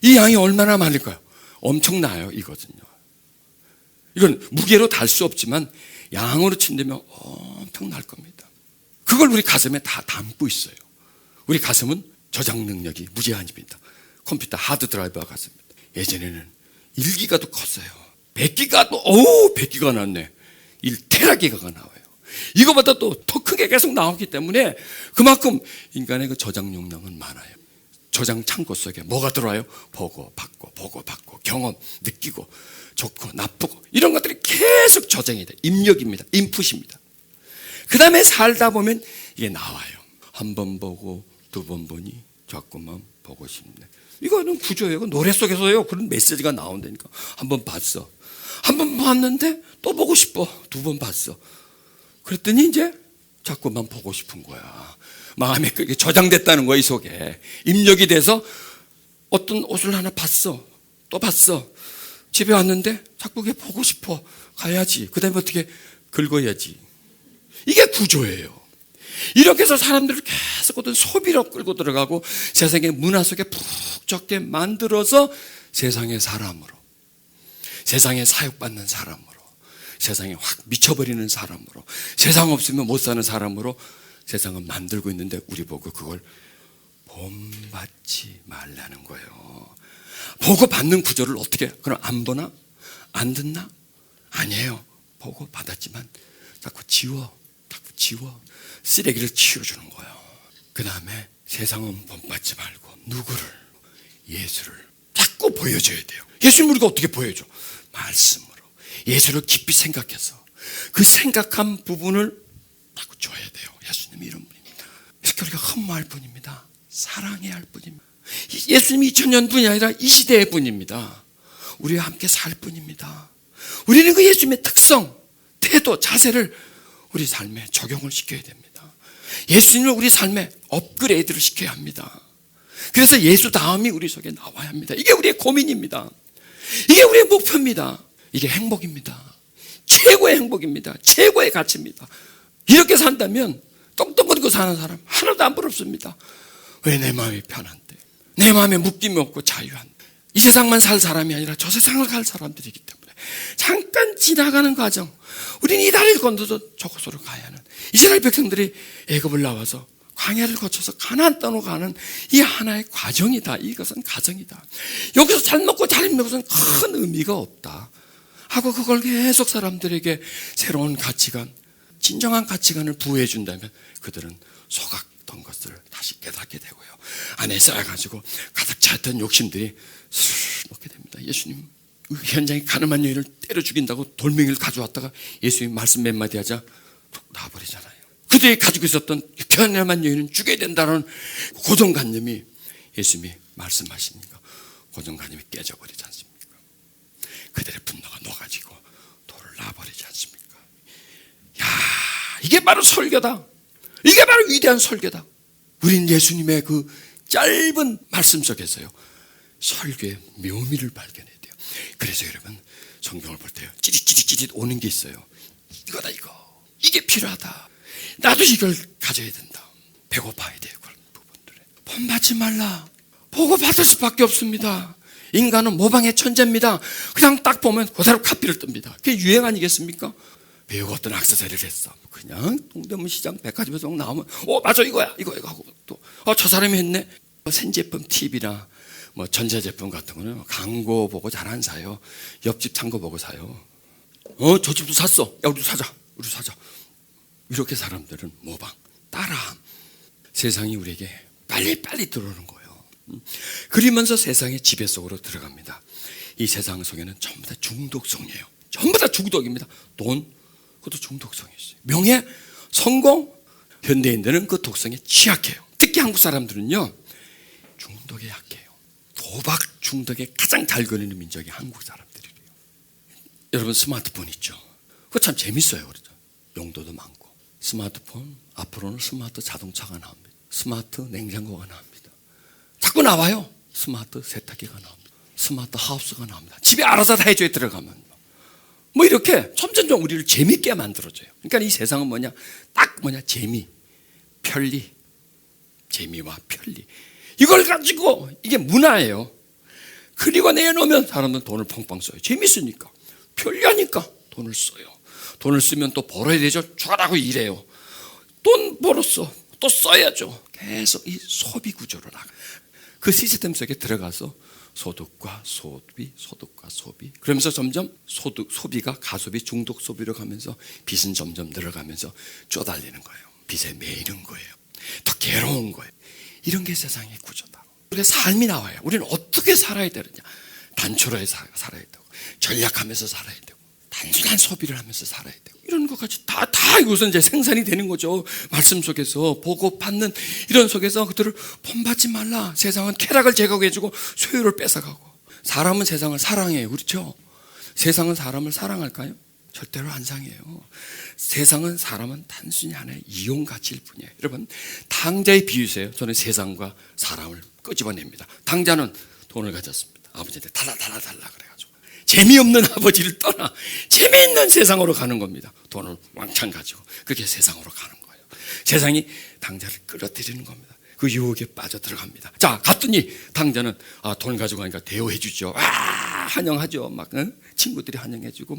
이 양이 얼마나 많을까요? 엄청나요, 이거든요. 이건 무게로 달 수 없지만 양으로 친다면 엄청날 겁니다. 그걸 우리 가슴에 다 담고 있어요. 우리 가슴은 저장 능력이 무제한입니다. 컴퓨터 하드 드라이브와 같습니다. 예전에는 1기가도 컸어요. 100기가 나왔네. 1테라기가가 나와요. 이거보다 또 더 크게 계속 나오기 때문에 그만큼 인간의 그 저장 용량은 많아요. 저장 창고 속에 뭐가 들어와요? 보고 받고 경험, 느끼고 좋고 나쁘고 이런 것들이 계속 저장이 돼요. 입력입니다. 인풋입니다. 그 다음에 살다 보면 이게 나와요. 한 번 보고 두 번 보니 자꾸만 보고 싶네. 이거는 구조예요. 노래 속에서요. 그런 메시지가 나온다니까. 한 번 봤어. 한 번 봤는데 또 보고 싶어. 두 번 봤어. 그랬더니 이제 자꾸만 보고 싶은 거야. 마음에 그게 저장됐다는 거야. 이 속에 입력이 돼서 어떤 옷을 하나 봤어. 또 봤어. 집에 왔는데 자꾸 그게 보고 싶어. 가야지. 그 다음에 어떻게 긁어야지. 이게 구조예요. 이렇게 해서 사람들을 계속 어떤 소비로 끌고 들어가고 세상의 문화 속에 푹 젖게 만들어서 세상의 사람으로, 세상에 사육받는 사람으로, 세상에 확 미쳐버리는 사람으로, 세상 없으면 못 사는 사람으로 세상을 만들고 있는데 우리 보고 그걸 본받지 말라는 거예요. 보고 받는 구조를 어떻게, 그럼 안 보나? 안 듣나? 아니에요. 보고 받았지만 자꾸 지워. 쓰레기를 치워주는 거예요. 그 다음에 세상은 본받지 말고 누구를? 예수를 자꾸 보여줘야 돼요. 예수님 우리가 어떻게 보여줘? 말씀으로. 예수를 깊이 생각해서 그 생각한 부분을 자꾸 줘야 돼요. 예수님이 이런 분입니다. 이렇게 우리가 흠모할 분입니다. 사랑해야 할 분입니다. 예수님이 2000년 분이 아니라 이 시대의 분입니다. 우리와 함께 살 분입니다. 우리는 그 예수님의 특성, 태도, 자세를 우리 삶에 적용을 시켜야 됩니다. 예수님을 우리 삶에 업그레이드를 시켜야 합니다. 그래서 예수 다음이 우리 속에 나와야 합니다. 이게 우리의 고민입니다. 이게 우리의 목표입니다. 이게 행복입니다. 최고의 행복입니다. 최고의 가치입니다. 이렇게 산다면 똥똥거리고 사는 사람 하나도 안 부럽습니다. 왜? 내 마음이 편한데, 내 마음에 묶임이 없고 자유한데, 이 세상만 살 사람이 아니라 저 세상을 갈 사람들이기 때문에 잠깐 지나가는 과정, 우리는 이 다리를 건너서 저곳으로 가야 하는 이스라엘 백성들이 애굽을 나와서 광야를 거쳐서 가나안 땅으로 가는 이 하나의 과정이다. 이것은 가정이다. 여기서 잘 먹고 잘 입는 것은 큰 의미가 없다 하고 그걸 계속 사람들에게 새로운 가치관, 진정한 가치관을 부여해 준다면 그들은 속았던 것을 다시 깨닫게 되고요, 안에 쌓여가지고 가득 찼던 욕심들이 스르르 놓게 됩니다. 예수님 현장에 가늠한 여인을 때려 죽인다고 돌멩이를 가져왔다가 예수님 말씀 몇 마디 하자 툭 놔버리잖아요. 그들이 가지고 있었던 가늠한 여인은 죽여야 된다는 고정관념이 예수님이 말씀하시니까 고정관념이 깨져버리지 않습니까? 그들의 분노가 녹아지고 돌을 놔버리지 않습니까? 야, 이게 바로 설교다. 이게 바로 위대한 설교다. 우린 예수님의 그 짧은 말씀 속에서요 설교의 묘미를 발견해야 돼요. 그래서 여러분 성경을 볼 때요 찌릿 오는 게 있어요. 이거다, 이거. 이게 필요하다. 나도 이걸 가져야 된다. 배고파야 돼요. 그런 부분들에 본받지 말라. 보고 받을 수밖에 없습니다. 인간은 모방의 천재입니다. 그냥 딱 보면 그 사람 카피를 뜹니다. 그게 유행 아니겠습니까? 배우고 어떤 액세서리를 했어. 그냥 동대문 시장 백화점에서 나오면 맞아, 이거야 이거 하고 또 저 사람이 했네. 생제품 팁이나 뭐 전자제품 같은 거는 광고 보고 잘 안 사요. 옆집 산 거 보고 사요. 저 집도 샀어. 야, 우리 사자. 이렇게 사람들은 모방, 따라함. 세상이 우리에게 빨리 들어오는 거예요. 그러면서 세상의 지배 속으로 들어갑니다. 이 세상 속에는 전부 다 중독성이에요. 전부 다 중독입니다. 돈, 그것도 중독성이 있어요. 명예, 성공, 현대인들은 그 독성에 취약해요. 특히 한국 사람들은요 중독에 약해요. 도박 중독에 가장 잘 걸리는 민족이 한국 사람들이에요. 여러분 스마트폰 있죠? 그거 참 재밌어요. 그렇죠? 용도도 많고. 스마트폰, 앞으로는 스마트 자동차가 나옵니다. 스마트 냉장고가 나옵니다. 자꾸 나와요. 스마트 세탁기가 나옵니다. 스마트 하우스가 나옵니다. 집에 알아서 다 해줘야 들어가면. 뭐 이렇게 점점 우리를 재밌게 만들어줘요. 그러니까 이 세상은 뭐냐? 딱 뭐냐? 재미, 편리. 재미와 편리. 이걸 가지고 이게 문화예요. 그리고 내놓으면 사람들은 돈을 펑펑 써요. 재밌으니까. 편리하니까 돈을 써요. 돈을 쓰면 또 벌어야 되죠. 죽어라고 일해요. 돈 벌었어. 또 써야죠. 계속 이 소비 구조로 나가. 그 시스템 속에 들어가서 소득과 소비. 그러면서 점점 소비가 가소비, 중독 소비로 가면서 빚은 점점 늘어가면서 쪼달리는 거예요. 빚에 매이는 거예요. 더 괴로운 거예요. 이런 게 세상의 구조다. 우리의 삶이 나와요. 우리는 어떻게 살아야 되느냐. 단초로에 살아야 되고, 전략하면서 살아야 되고, 단순한 소비를 하면서 살아야 되고, 이런 것까지 다 이것은 이제 생산이 되는 거죠. 말씀 속에서 보고 받는 이런 속에서 그들을 본받지 말라. 세상은 쾌락을 제거해주고 소유를 뺏어가고. 사람은 세상을 사랑해요. 그렇죠? 세상은 사람을 사랑할까요? 절대로 안 상해요. 세상은 사람은 단순히 하나의 이용 가치일 뿐이에요. 여러분, 당자의 비유세요. 저는 세상과 사람을 끄집어냅니다. 당자는 돈을 가졌습니다. 아버지한테 달라 그래가지고 재미없는 아버지를 떠나 재미있는 세상으로 가는 겁니다. 돈을 왕창 가지고 그렇게 세상으로 가는 거예요. 세상이 당자를 끌어들이는 겁니다. 그 유혹에 빠져 들어갑니다. 자, 갔더니 당자는 돈 가지고 가니까 대우해 주죠. 환영하죠. 막 친구들이 환영해주고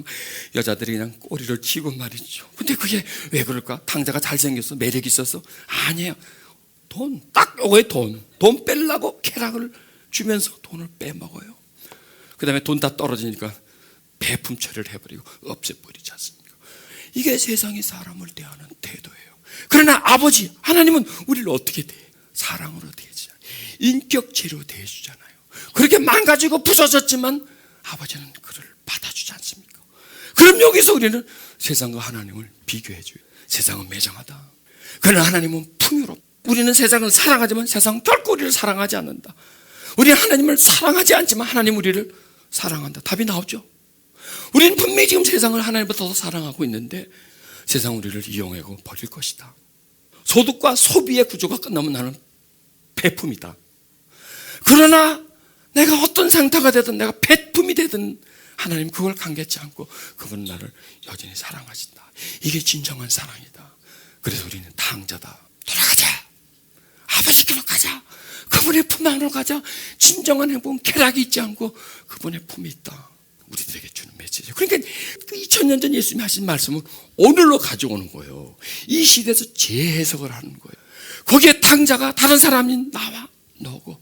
여자들이 그냥 꼬리를 치고 말이죠. 근데 그게 왜 그럴까? 당자가 잘생겼어? 매력이 있어서? 아니에요. 돈, 딱 요거에 돈 빼려고 쾌락을 주면서 돈을 빼먹어요. 그 다음에 돈 다 떨어지니까 배품 처리를 해버리고 없애버리지 않습니까? 이게 세상이 사람을 대하는 태도예요. 그러나 아버지 하나님은 우리를 어떻게 대해요? 사랑으로 대해주잖아요. 인격체로 대해주잖아요. 그렇게 망가지고 부서졌지만 아버지는 그를 받아주지 않습니까? 그럼 여기서 우리는 세상과 하나님을 비교해줘요. 세상은 매정하다. 그러나 하나님은 풍요롭다. 우리는 세상을 사랑하지만 세상은 결코 우리를 사랑하지 않는다. 우리는 하나님을 사랑하지 않지만 하나님 우리를 사랑한다. 답이 나오죠. 우리는 분명히 지금 세상을 하나님보다 더 사랑하고 있는데 세상 우리를 이용하고 버릴 것이다. 소득과 소비의 구조가 끝나면 나는 배품이다. 그러나 내가 어떤 상태가 되든 내가 배품이 되든 하나님 그걸 간계치 않고 그분은 나를 여전히 사랑하신다. 이게 진정한 사랑이다. 그래서 우리는 당자다. 돌아가자. 아버지께로 가자. 그분의 품 안으로 가자. 진정한 행복은 쾌락이 있지 않고 그분의 품이 있다. 우리들에게 주는 메시지. 그러니까 2000년 전 예수님이 하신 말씀은 오늘로 가져오는 거예요. 이 시대에서 재해석을 하는 거예요. 거기에 당자가 다른 사람이 나와 너고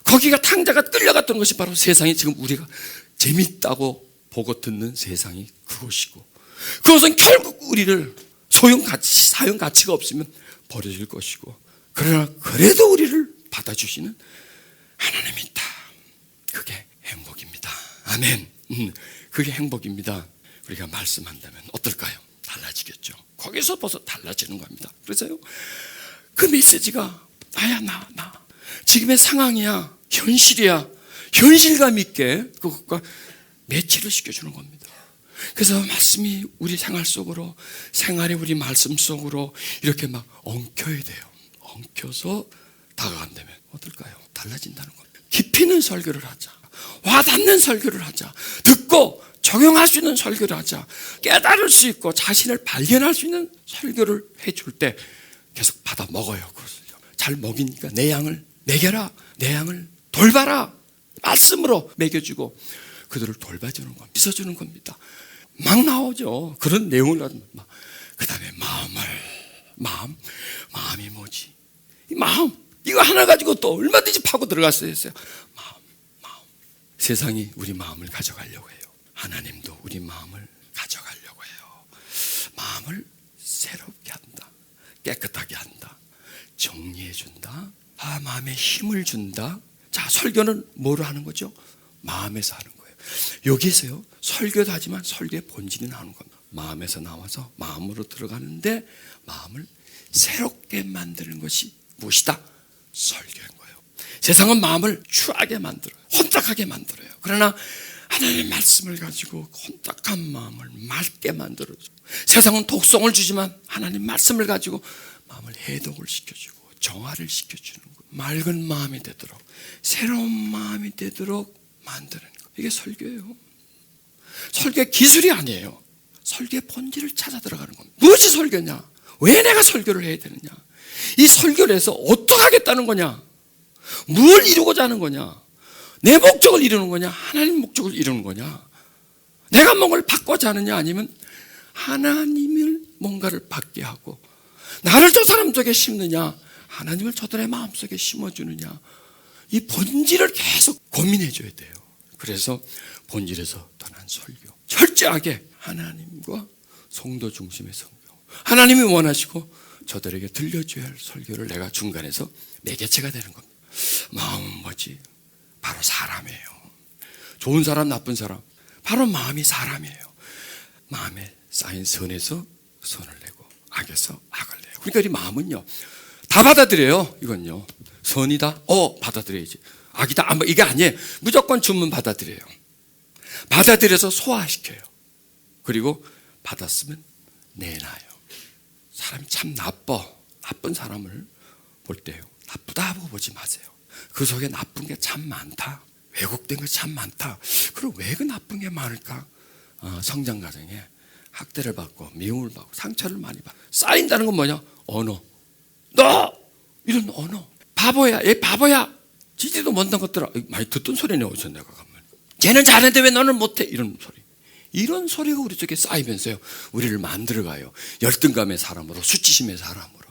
거기가 당자가 끌려갔던 것이 바로 세상이 지금 우리가 재밌다고 보고 듣는 세상이 그것이고 그것은 결국 우리를 사용 가치가 없으면 버려질 것이고 그러나 그래도 우리를 받아주시는 하나님이 있다. 그게 행복입니다. 아멘. 그게 행복입니다. 우리가 말씀한다면 어떨까요? 달라지겠죠. 거기서 벌써 달라지는 겁니다. 그래서요. 그 메시지가 나야 나. 지금의 상황이야. 현실이야. 현실감 있게 그것과 매치를 시켜주는 겁니다. 그래서 말씀이 우리 생활 속으로 생활이 우리 말씀 속으로 이렇게 막 엉켜야 돼요. 엉켜서 다가간다면 어떨까요? 달라진다는 겁니다. 깊이 있는 설교를 하자. 와닿는 설교를 하자. 듣고 적용할 수 있는 설교를 하자. 깨달을 수 있고 자신을 발견할 수 있는 설교를 해줄 때 계속 받아 먹어요. 그것을요. 잘 먹이니까 내 양을 먹여라. 내 양을 돌봐라. 말씀으로 먹여주고 그들을 돌봐주는 겁니다. 씻어주는 겁니다. 막 나오죠. 그런 내용을 가지고 그 다음에 마음이 뭐지? 이 마음 이거 하나 가지고 또 얼마든지 파고 들어갔어야 했어요. 마음. 세상이 우리 마음을 가져가려고 해요. 하나님도 우리 마음을 가져가려고 해요. 마음을 새롭게 한다. 깨끗하게 한다. 정리해 준다. 마음에 힘을 준다. 자, 설교는 뭐로 하는 거죠? 마음에서 하는 거예요. 여기서요. 설교도 하지만 설교의 본질이 나오는 겁니다. 마음에서 나와서 마음으로 들어가는데 마음을 새롭게 만드는 것이 무엇이다? 설교인 거예요. 세상은 마음을 추하게 만들어요. 혼탁하게 만들어요. 그러나 하나님의 말씀을 가지고 혼탁한 마음을 맑게 만들어줘. 세상은 독성을 주지만 하나님 말씀을 가지고 마음을 해독을 시켜주고 정화를 시켜주는 거예요. 맑은 마음이 되도록 새로운 마음이 되도록 만드는 거예요. 이게 설교예요. 설교의 기술이 아니에요. 설교의 본질을 찾아 들어가는 겁니다. 무엇이 설교냐? 왜 내가 설교를 해야 되느냐? 이 설교를 해서 어떻게 하겠다는 거냐? 뭘 이루고자 하는 거냐? 내 목적을 이루는 거냐? 하나님 목적을 이루는 거냐? 내가 뭔가를 받고자 하느냐? 아니면 하나님을 뭔가를 받게 하고 나를 저 사람 속에 심느냐? 하나님을 저들의 마음속에 심어주느냐? 이 본질을 계속 고민해 줘야 돼요. 그래서 본질에서 떠난 설교, 철저하게 하나님과 성도 중심의 설교, 하나님이 원하시고 저들에게 들려줘야 할 설교를 내가 중간에서 매개체가 되는 겁니다. 마음은 뭐지? 바로 사람이에요. 좋은 사람, 나쁜 사람, 바로 마음이 사람이에요. 마음에 쌓인 선에서 선을 내고 악에서 악을 내요. 그러니까 이 마음은요 다 받아들여요. 이건요 선이다, 받아들여야지. 악이다, 이게 아니에요. 무조건 주문 받아들여요. 받아들여서 소화시켜요. 그리고 받았으면 내놔요. 사람이 참 나쁜 사람을 볼 때요, 나쁘다고 보지 마세요. 그 속에 나쁜 게 참 많다, 왜곡된 게 참 많다. 그럼 왜 그 나쁜 게 많을까? 성장 과정에 학대를 받고 미움을 받고 상처를 많이 받고 쌓인다는 건 뭐냐? 언어. 너! 이런 언어. 바보야, 얘 바보야. 지지도 못한 것들아. 많이 듣던 소리네, 어디서 내가 가면. 쟤는 잘했는데 왜 너는 못해? 이런 소리. 이런 소리가 우리 쪽에 쌓이면서요, 우리를 만들어가요. 열등감의 사람으로, 수치심의 사람으로.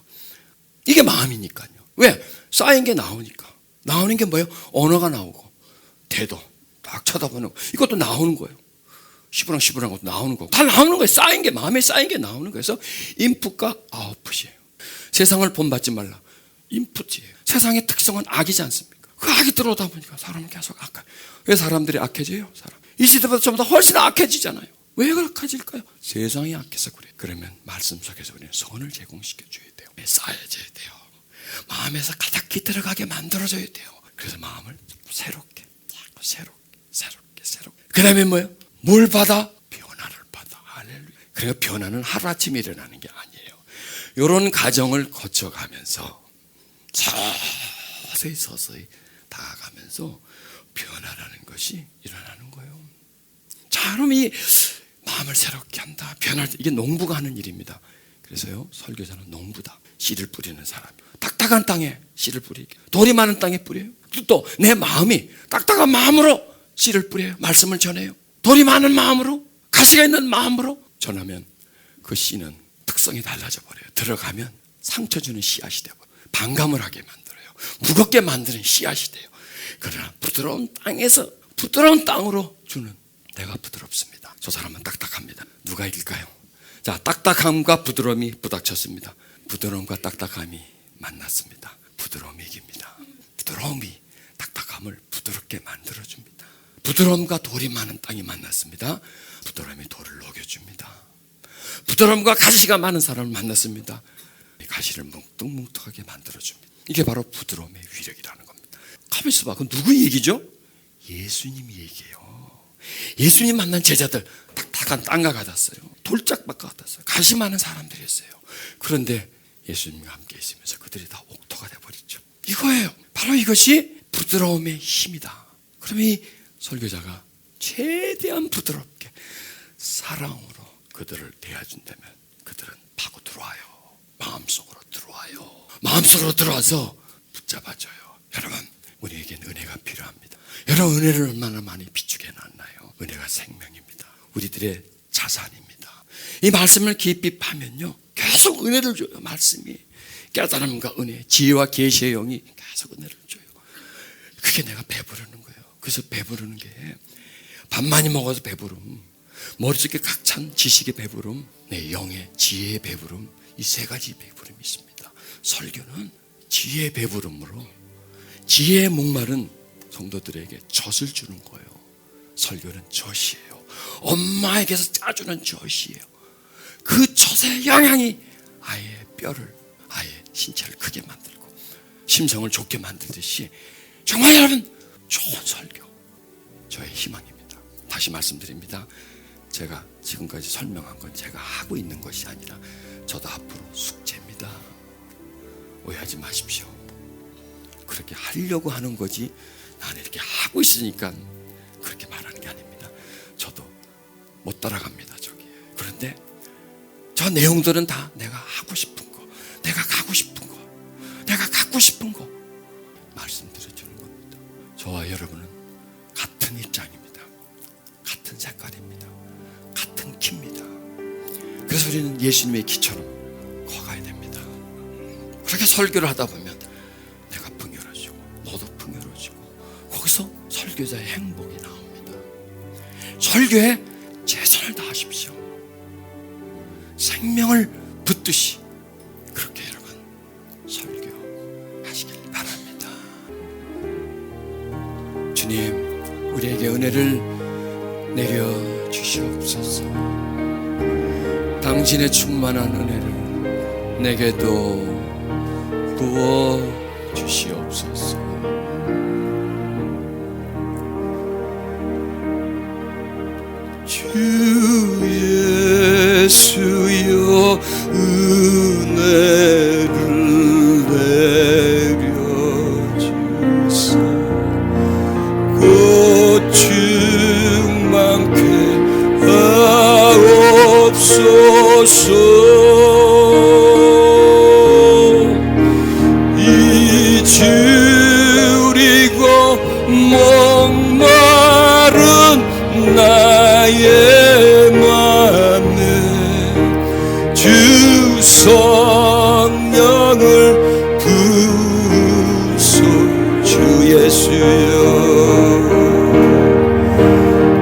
이게 마음이니까요. 왜? 쌓인 게 나오니까. 나오는 게 뭐예요? 언어가 나오고, 태도, 딱 쳐다보는 거. 이것도 나오는 거예요. 시부랑 것도 나오는 거고. 다 나오는 거예요. 쌓인 게, 마음에 쌓인 게 나오는 거예요. 그래서 인풋과 아웃풋이에요. 세상을 본받지 말라. 인풋이에요. 세상의 특성은 악이지 않습니까? 그 악이 들어오다 보니까 사람은 계속 악해. 왜 사람들이 악해져요? 이 시대보다 좀 더 훨씬 악해지잖아요. 왜 악해질까요? 세상이 악해서 그래요. 그러면 말씀 속에서 우리는 소원을 제공시켜 줘야 돼요. 쌓여져야 돼요. 마음에서 가득히 들어가게 만들어줘야 돼요. 그래서 마음을 새롭게, 새롭게. 그 다음에 뭐예요? 뭘 받아? 변화를 받아. 할렐루야. 그러니까 변화는 하루아침에 일어나는 게 아니에요. 이런 과정을 거쳐가면서 서서히 다가가면서 변화라는 것이 일어나는 거예요. 자, 그럼 이 마음을 새롭게 한다, 변할 때, 이게 농부가 하는 일입니다. 그래서요, 설교자는 농부다. 씨를 뿌리는 사람이. 딱딱한 땅에 씨를 뿌리게, 돌이 많은 땅에 뿌려요. 또 내 마음이 딱딱한 마음으로 씨를 뿌려요. 말씀을 전해요. 돌이 많은 마음으로, 가시가 있는 마음으로 전하면 그 씨는 특성이 달라져 버려요. 들어가면 상처 주는 씨앗이 되고 반감을 하게 만들어요. 무겁게 만드는 씨앗이 돼요. 그러나 부드러운 땅에서 부드러운 땅으로 주는, 내가 부드럽습니다. 저 사람은 딱딱합니다. 누가 이길까요? 자, 딱딱함과 부드러움이 부닥쳤습니다. 부드러움과 딱딱함이 만났습니다. 부드러움이 이깁니다. 부드러움이 딱딱함을 부드럽게 만들어줍니다. 부드러움과 돌이 많은 땅이 만났습니다. 부드러움이 돌을 녹여줍니다. 부드러움과 가시가 많은 사람을 만났습니다. 가시를 뭉뚱뭉뚱하게 만들어줍니다. 이게 바로 부드러움의 위력이라는 겁니다. 가만히 있어봐. 그건 누구 얘기죠? 예수님 얘기예요. 예수님 만난 제자들, 딱딱한 땅과 같았어요. 돌짝밭과 같았어요. 가시 많은 사람들이었어요. 그런데 예수님과 함께 있으면서 그들이 다 옥토가 되어버렸죠. 이거예요. 바로 이것이 부드러움의 힘이다. 그럼 이 설교자가 최대한 부드럽게 사랑으로 그들을 대해준다면 그들은 파고 들어와요. 마음속으로 들어와요. 마음속으로 들어와서 붙잡아줘요. 여러분, 우리에겐 은혜가 필요합니다. 여러분, 은혜를 얼마나 많이 비추게 놨나요? 은혜가 생명입니다. 우리들의 자산입니다. 이 말씀을 깊이 파면요, 계속 은혜를 줘요. 말씀이 깨달음과 은혜, 지혜와 계시의 영이 계속 은혜를 줘요. 그게 내가 배부르는 거예요. 그래서 배부르는 게 밥 많이 먹어서 배부름, 머릿속에 각 찬 지식의 배부름, 내 영의 지혜의 배부름, 이 세 가지 배부름이 있습니다. 설교는 지혜의 배부름으로 지혜의 목마른 성도들에게 젖을 주는 거예요. 설교는 젖이에요. 엄마에게서 짜주는 젖이에요. 그 젖의 영향이 아이의 뼈를, 아이의 신체를 크게 만들고 심성을 좋게 만들듯이 정말 여러분, 좋은 설교, 저의 희망입니다. 다시 말씀드립니다. 제가 지금까지 설명한 건 제가 하고 있는 것이 아니라 저도 앞으로 숙제입니다. 오해하지 마십시오. 그렇게 하려고 하는 거지 나는 이렇게 하고 있으니까 그렇게 말하는 게 아닙니다. 저도 못 따라갑니다, 저기. 그런데 저 내용들은 다 내가 하고 싶은 거, 내가 가고 싶은 거, 내가 갖고 싶은 거 말씀드려주는 겁니다. 저와 여러분은 같은 입장입니다. 같은 색깔입니다. 같은 키입니다. 그래서 우리는 예수님의 키처럼 커가야 됩니다. 그렇게 설교를 하다 보면 내가 풍요로워지고 너도 풍요로워지고 거기서 설교자의 행복이 나옵니다. 설교에 최선을 다하십시오. 생명을 붓듯이 그렇게 여러분 설교하시길 바랍니다. 주님, 우리에게 은혜를 내려주시옵소서. 당신의 충만한 은혜를 내게도 부어주시옵소서. 주의 주시고 은혜를 내려주사 고충 많게 하옵소서. 이 줄이고 목마른 나의 맘에 주 성령을 부소. 주 예수여,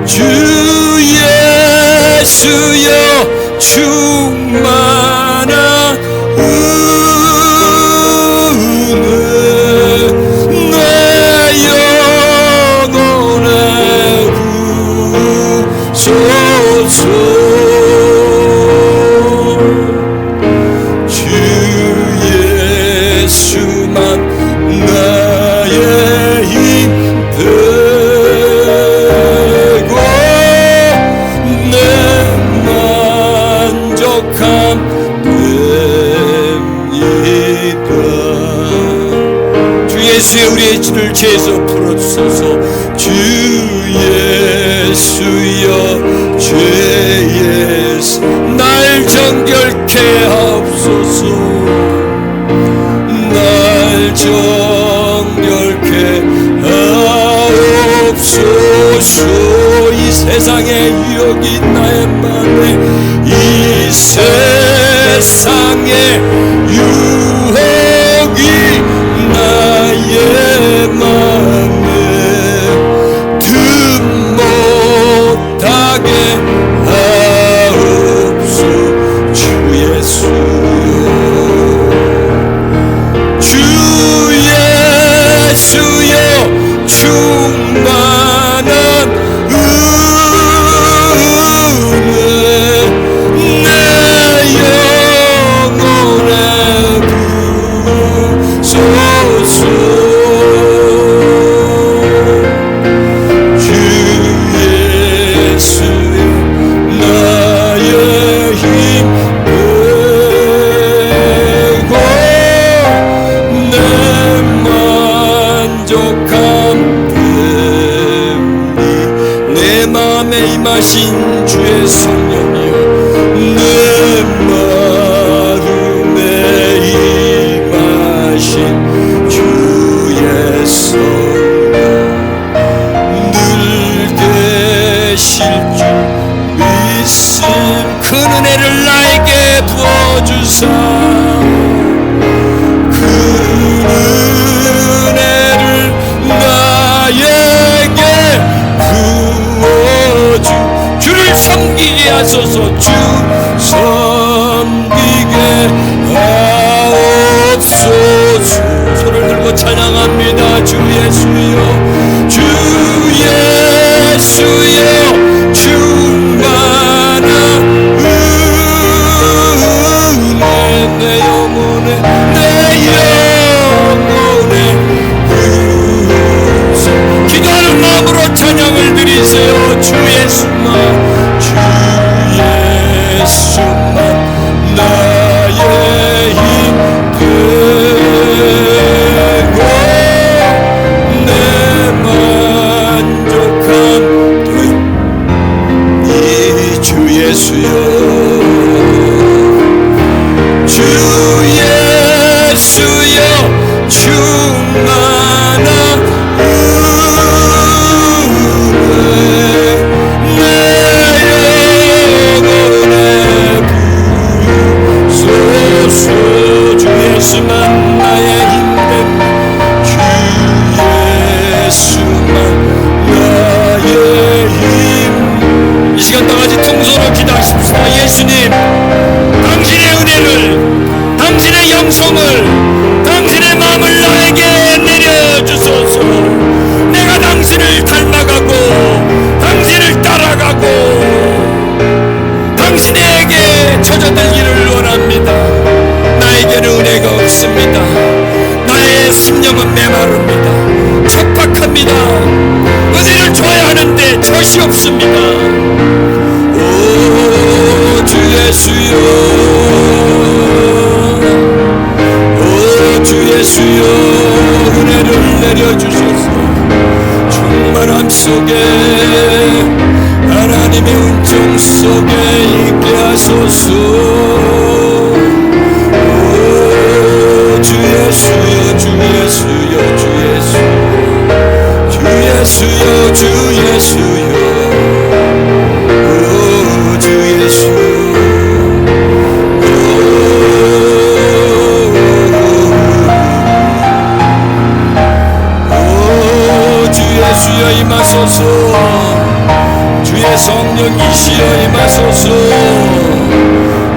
주 예수여, 충만한 은혜 내 영혼에 부소서. 주 예수만 나의 힘 되고 내 만족함 됩니다. 주 예수의 우리의 죄를 죄에서 풀어주소서. 주 예수여, 죄에서 날 정결케 하옵소서. 날 정결케 하옵소서. 이 세상의 유혹이 나의 맘에, 이 세상의 유혹이 나의 맘에 틈 못하게 하옵소서. 주 예수여, 주 예수여, 충만한 은혜 내 영혼에 부소서. 주 예수 나의 힘 되고 내 만족함 됩니. 내 마음에 임하신 주의 성령이여, 내 마음에 임하신 주의 성령 늘 계실 줄 믿음. 큰 은혜를 나에게 부어주사 그 은혜를 나에게 부어주. 주를 섬기게 하소서. 주 섬기게 하옵소서. 손을 들고 찬양합니다. 주 예수여, 주 예수여, 충만한 은혜 내 영혼에, 내 영혼에 부소. 기도하는 마음으로 찬양을 드리세요. 주 예수만, 주 예수만 나의 힘 되고 내 만족함 되니. 주 예수여, 주 예수여, 충만한 은혜 내 영혼에 부소서. 주 예수만 나의 힘됨, 주 예수만 나의 힘. 이 시간 다같이 통성으로 기도하십시다. 예수님, 당신의 은혜를, 당신의 영성을, 당신의 마음을 나에게 내려주소서. 내가 당신을 닮아가고 당신을 따라가고 당신에게 젖어들기를 원합니다. 나에게는 은혜가 없습니다. 나의 심령은 메마릅니다. 척박합니다. 은혜를 줘야 하는데 젖이 없습니다. 오, 주 주 예수여, 오 주 예수여, 은혜를 내려주소서. 충만함 속에, 하나님의 은총 속에 있게 하소서. 오 주 예수여, 주 예수여, 주 예수, 주 예수여, 주 예수여, 오 주 예수. 주여 임하소서. 주의 성령이시여 임하소서.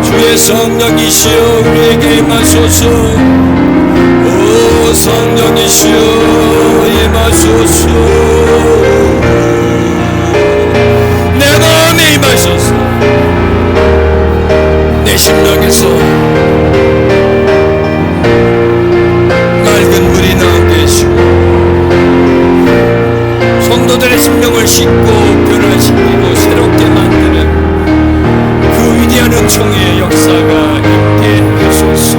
주의 성령이시여 우리에게 임하소서. 오 성령이시여 임하소서. 내 마음에 임하소서. 내 심령에서 맑은 물이 나오게 하시고 성도들의 심령을 씻고 변화시키고 새롭게 만드는 그 위대한 은총의 역사가 있게 하소서.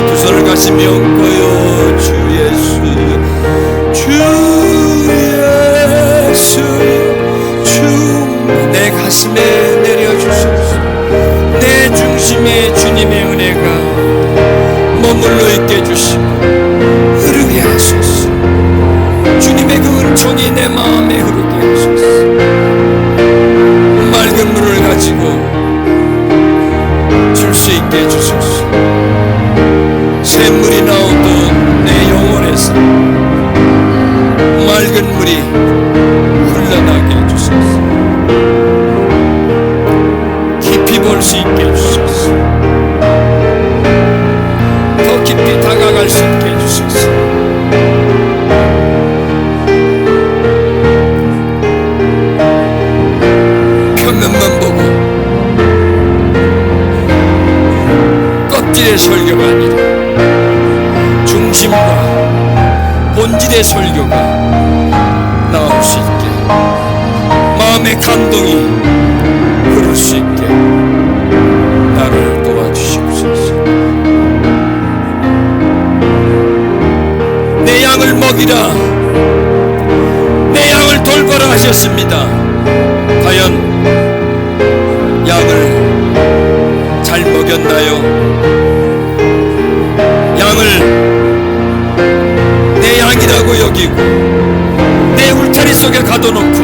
두 손을 가슴에 얹고요. 주 예수, 주 예수, 주 내 가슴에 내려주소서. 내 중심에 주님의 은혜가 머물러 있게 해주시고 흐르게 하소서. 주님의 그 은총이 내 마음에 흐르게 하소서. 맑은 물을 가지고 줄 수 있게 해주소서. 샘물이 나오던 내 영혼에서 맑은 물이 흘러나게 해주소서. 깊이 볼 수 있게 해주소서. 더 깊이 다가갈 수 있게 해주소서. 표면만 보고 껍질의 설교가 아니라 중심과 본질의 설교가 나올 수 있게, 마음의 감동이 흐를 수 있게 나를 도와주시옵소서. 내 양을 먹이라, 내 양을 돌보라 하셨습니다. 과연 양을 잘 먹였나요? 양을 내 양이라고 여기고 내 울타리 속에 가둬놓고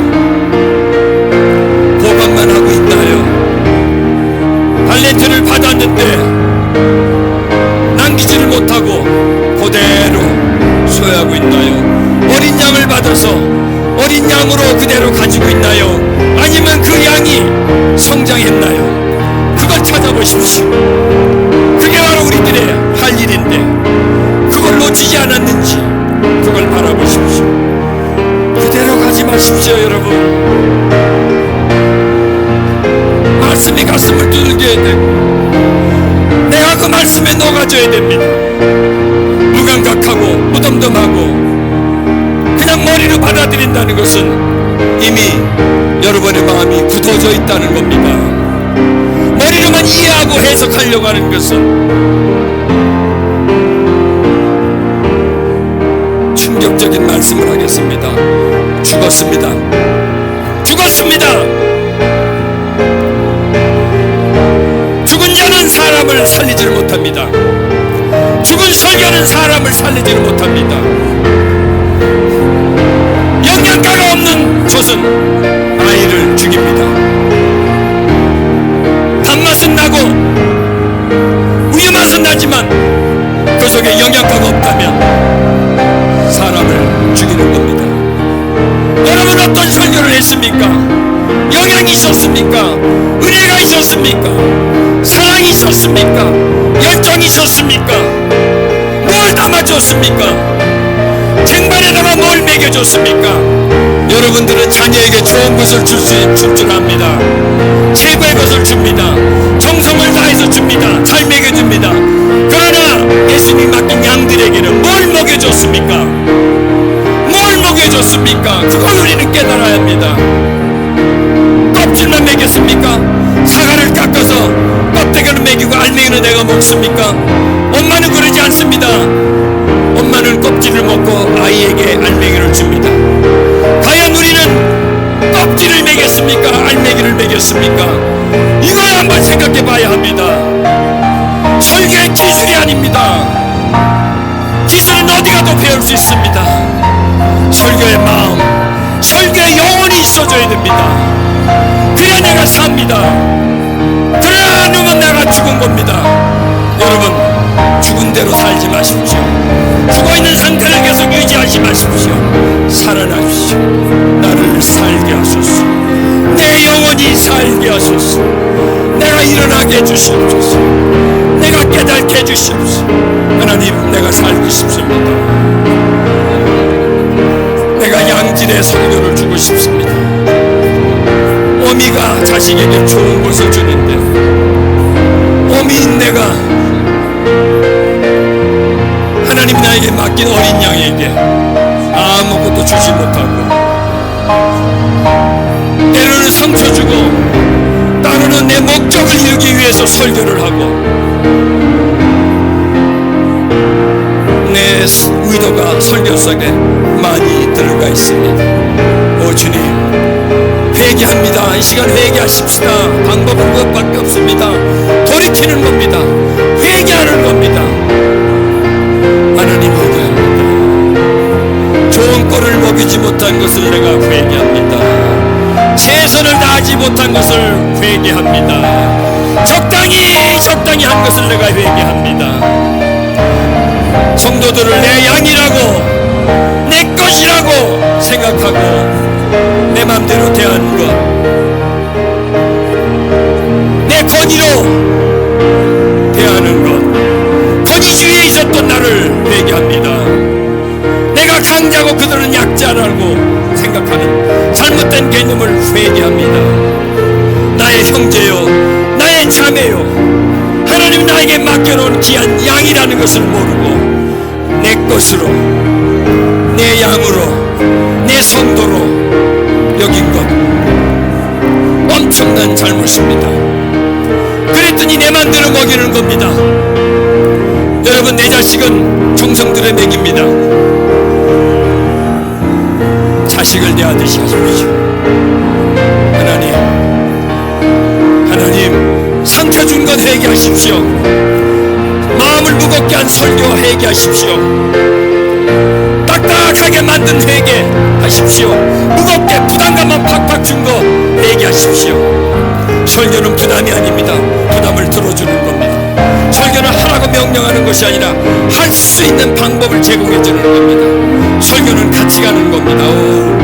보관만 하고 있나요? 달란트를 받았는데 남기지를 못하고 그대로 소유하고 있나요? 어린 양을 받아서 어린 양으로 그대로 가지고 있나요? 아니면 그 양이 성장했나요? 그걸 찾아보십시오. 그게 바로 우리들의 할 일인데 그걸 놓치지 않았는지 그걸 바라보십시오. 그대로 가지 마십시오. 여러분, 말씀이 가슴을 두들겨야 되고 내가 그 말씀에 녹아져야 됩니다. 무감각하고 무덤덤하고 그냥 머리로 받아들인다는 것은 이미 여러분의 마음이 굳어져 있다는 겁니다. 머리로만 이해하고 해석하려고 하는 것은 충격적인 말씀을 하겠습니다. 죽었습니다. 죽었습니다. 죽은 자는 사람을 살리지를 못합니다. 죽은 설교는 사람을 살리지를 못합니다. 영양가가 없는 젖은 아이를 죽입니다. 단맛은 나고 우유 맛은 나지만 그 속에 영양가가 없다면 사람을 죽이는 겁니다. 여러분, 어떤 설교를 했습니까? 영향이 있었습니까? 은혜가 있었습니까? 사랑이 있었습니까? 열정이 있었습니까? 뭘 담아줬습니까? 쟁반에다가 뭘 먹여줬습니까? 여러분들은 자녀에게 좋은 것을 줄 줄 압니다. 최고의 것을 줍니다. 정성을 다해서 줍니다. 잘 먹여줍니다. 그러나 예수님 맡긴 양들에게는 뭘 먹여줬습니까? 좋습니까? 그걸 우리는 깨달아야 합니다. 껍질만 먹였습니까? 사과를 깎아서 껍데기를 먹이고 알맹이는 내가 먹습니까? 엄마는 그러지 않습니다. 엄마는 껍질을 먹고 아이에게 알맹이를 줍니다. 과연 우리는 껍질을 먹였습니까? 알맹이를 먹였습니까? 이걸 한번 생각해 봐야 합니다. 설교의 기술이 아닙니다. 기술은 어디 가도 배울 수 있습니다. 설교의 마음, 설교의 영혼이 있어줘야 됩니다. 그래야 내가 삽니다. 그러나 않으면 내가 죽은 겁니다. 여러분, 죽은 대로 살지 마십시오. 죽어있는 상태를 계속 유지하지 마십시오. 살아나십시오. 나를 살게 하소서. 내 영혼이 살게 하소서. 내가 일어나게 해주시옵소서. 내가 깨닫게 해주시옵소서. 하나님, 내가 살고 싶습니다. 내가 양질의 설교를 주고 싶습니다. 어미가 자식에게 좋은 것을 주는데 어미인 내가 하나님 나에게 맡긴 어린 양에게 아무것도 주지 못하고 때로는 상처 주고 때로는 내 목적을 이루기 위해서 설교를 하고 내 의도가 설교 속에 많이 들어가 있습니다. 오 주님, 회개합니다. 이 시간 회개하십시다. 방법은 그것밖에 없습니다. 돌이키는 겁니다. 회개하는 겁니다. 하나님, 회개합니다. 좋은 꼴을 먹이지 못한 것을 내가 회개합니다. 최선을 다하지 못한 것을 회개합니다. 적당히 한 것을 내가 회개합니다. 성도들을 내 양이라고 내 것이라고 생각하고 내 맘대로 대하는 것, 내 권위로 대하는 것, 권위주의에 있었던 나를 회개합니다. 내가 강자고 그들은 약자라고 생각하는 잘못된 개념을 회개합니다. 나의 형제요, 나의 자매요, 하나님 나에게 맡겨놓은 귀한 양이라는 것을 모르고 내 것으로, 내 양으로, 내 성도로 여긴 것 엄청난 잘못입니다. 그랬더니 내 맘대로 먹이는 겁니다. 여러분, 내 자식은 정성들의 맥입니다. 자식을 내 아듯이 하십시오. 하나님 상처 준 것 회개하십시오. 마음을 무겁게 한 설교 회개하십시오. 딱딱하게 만든 회개하십시오. 무겁게 부담감만 팍팍 준 거 회개하십시오. 설교는 부담이 아닙니다. 부담을 들어주는 겁니다. 설교는 하라고 명령하는 것이 아니라 할 수 있는 방법을 제공해 주는 겁니다. 설교는 같이 가는 겁니다. 오.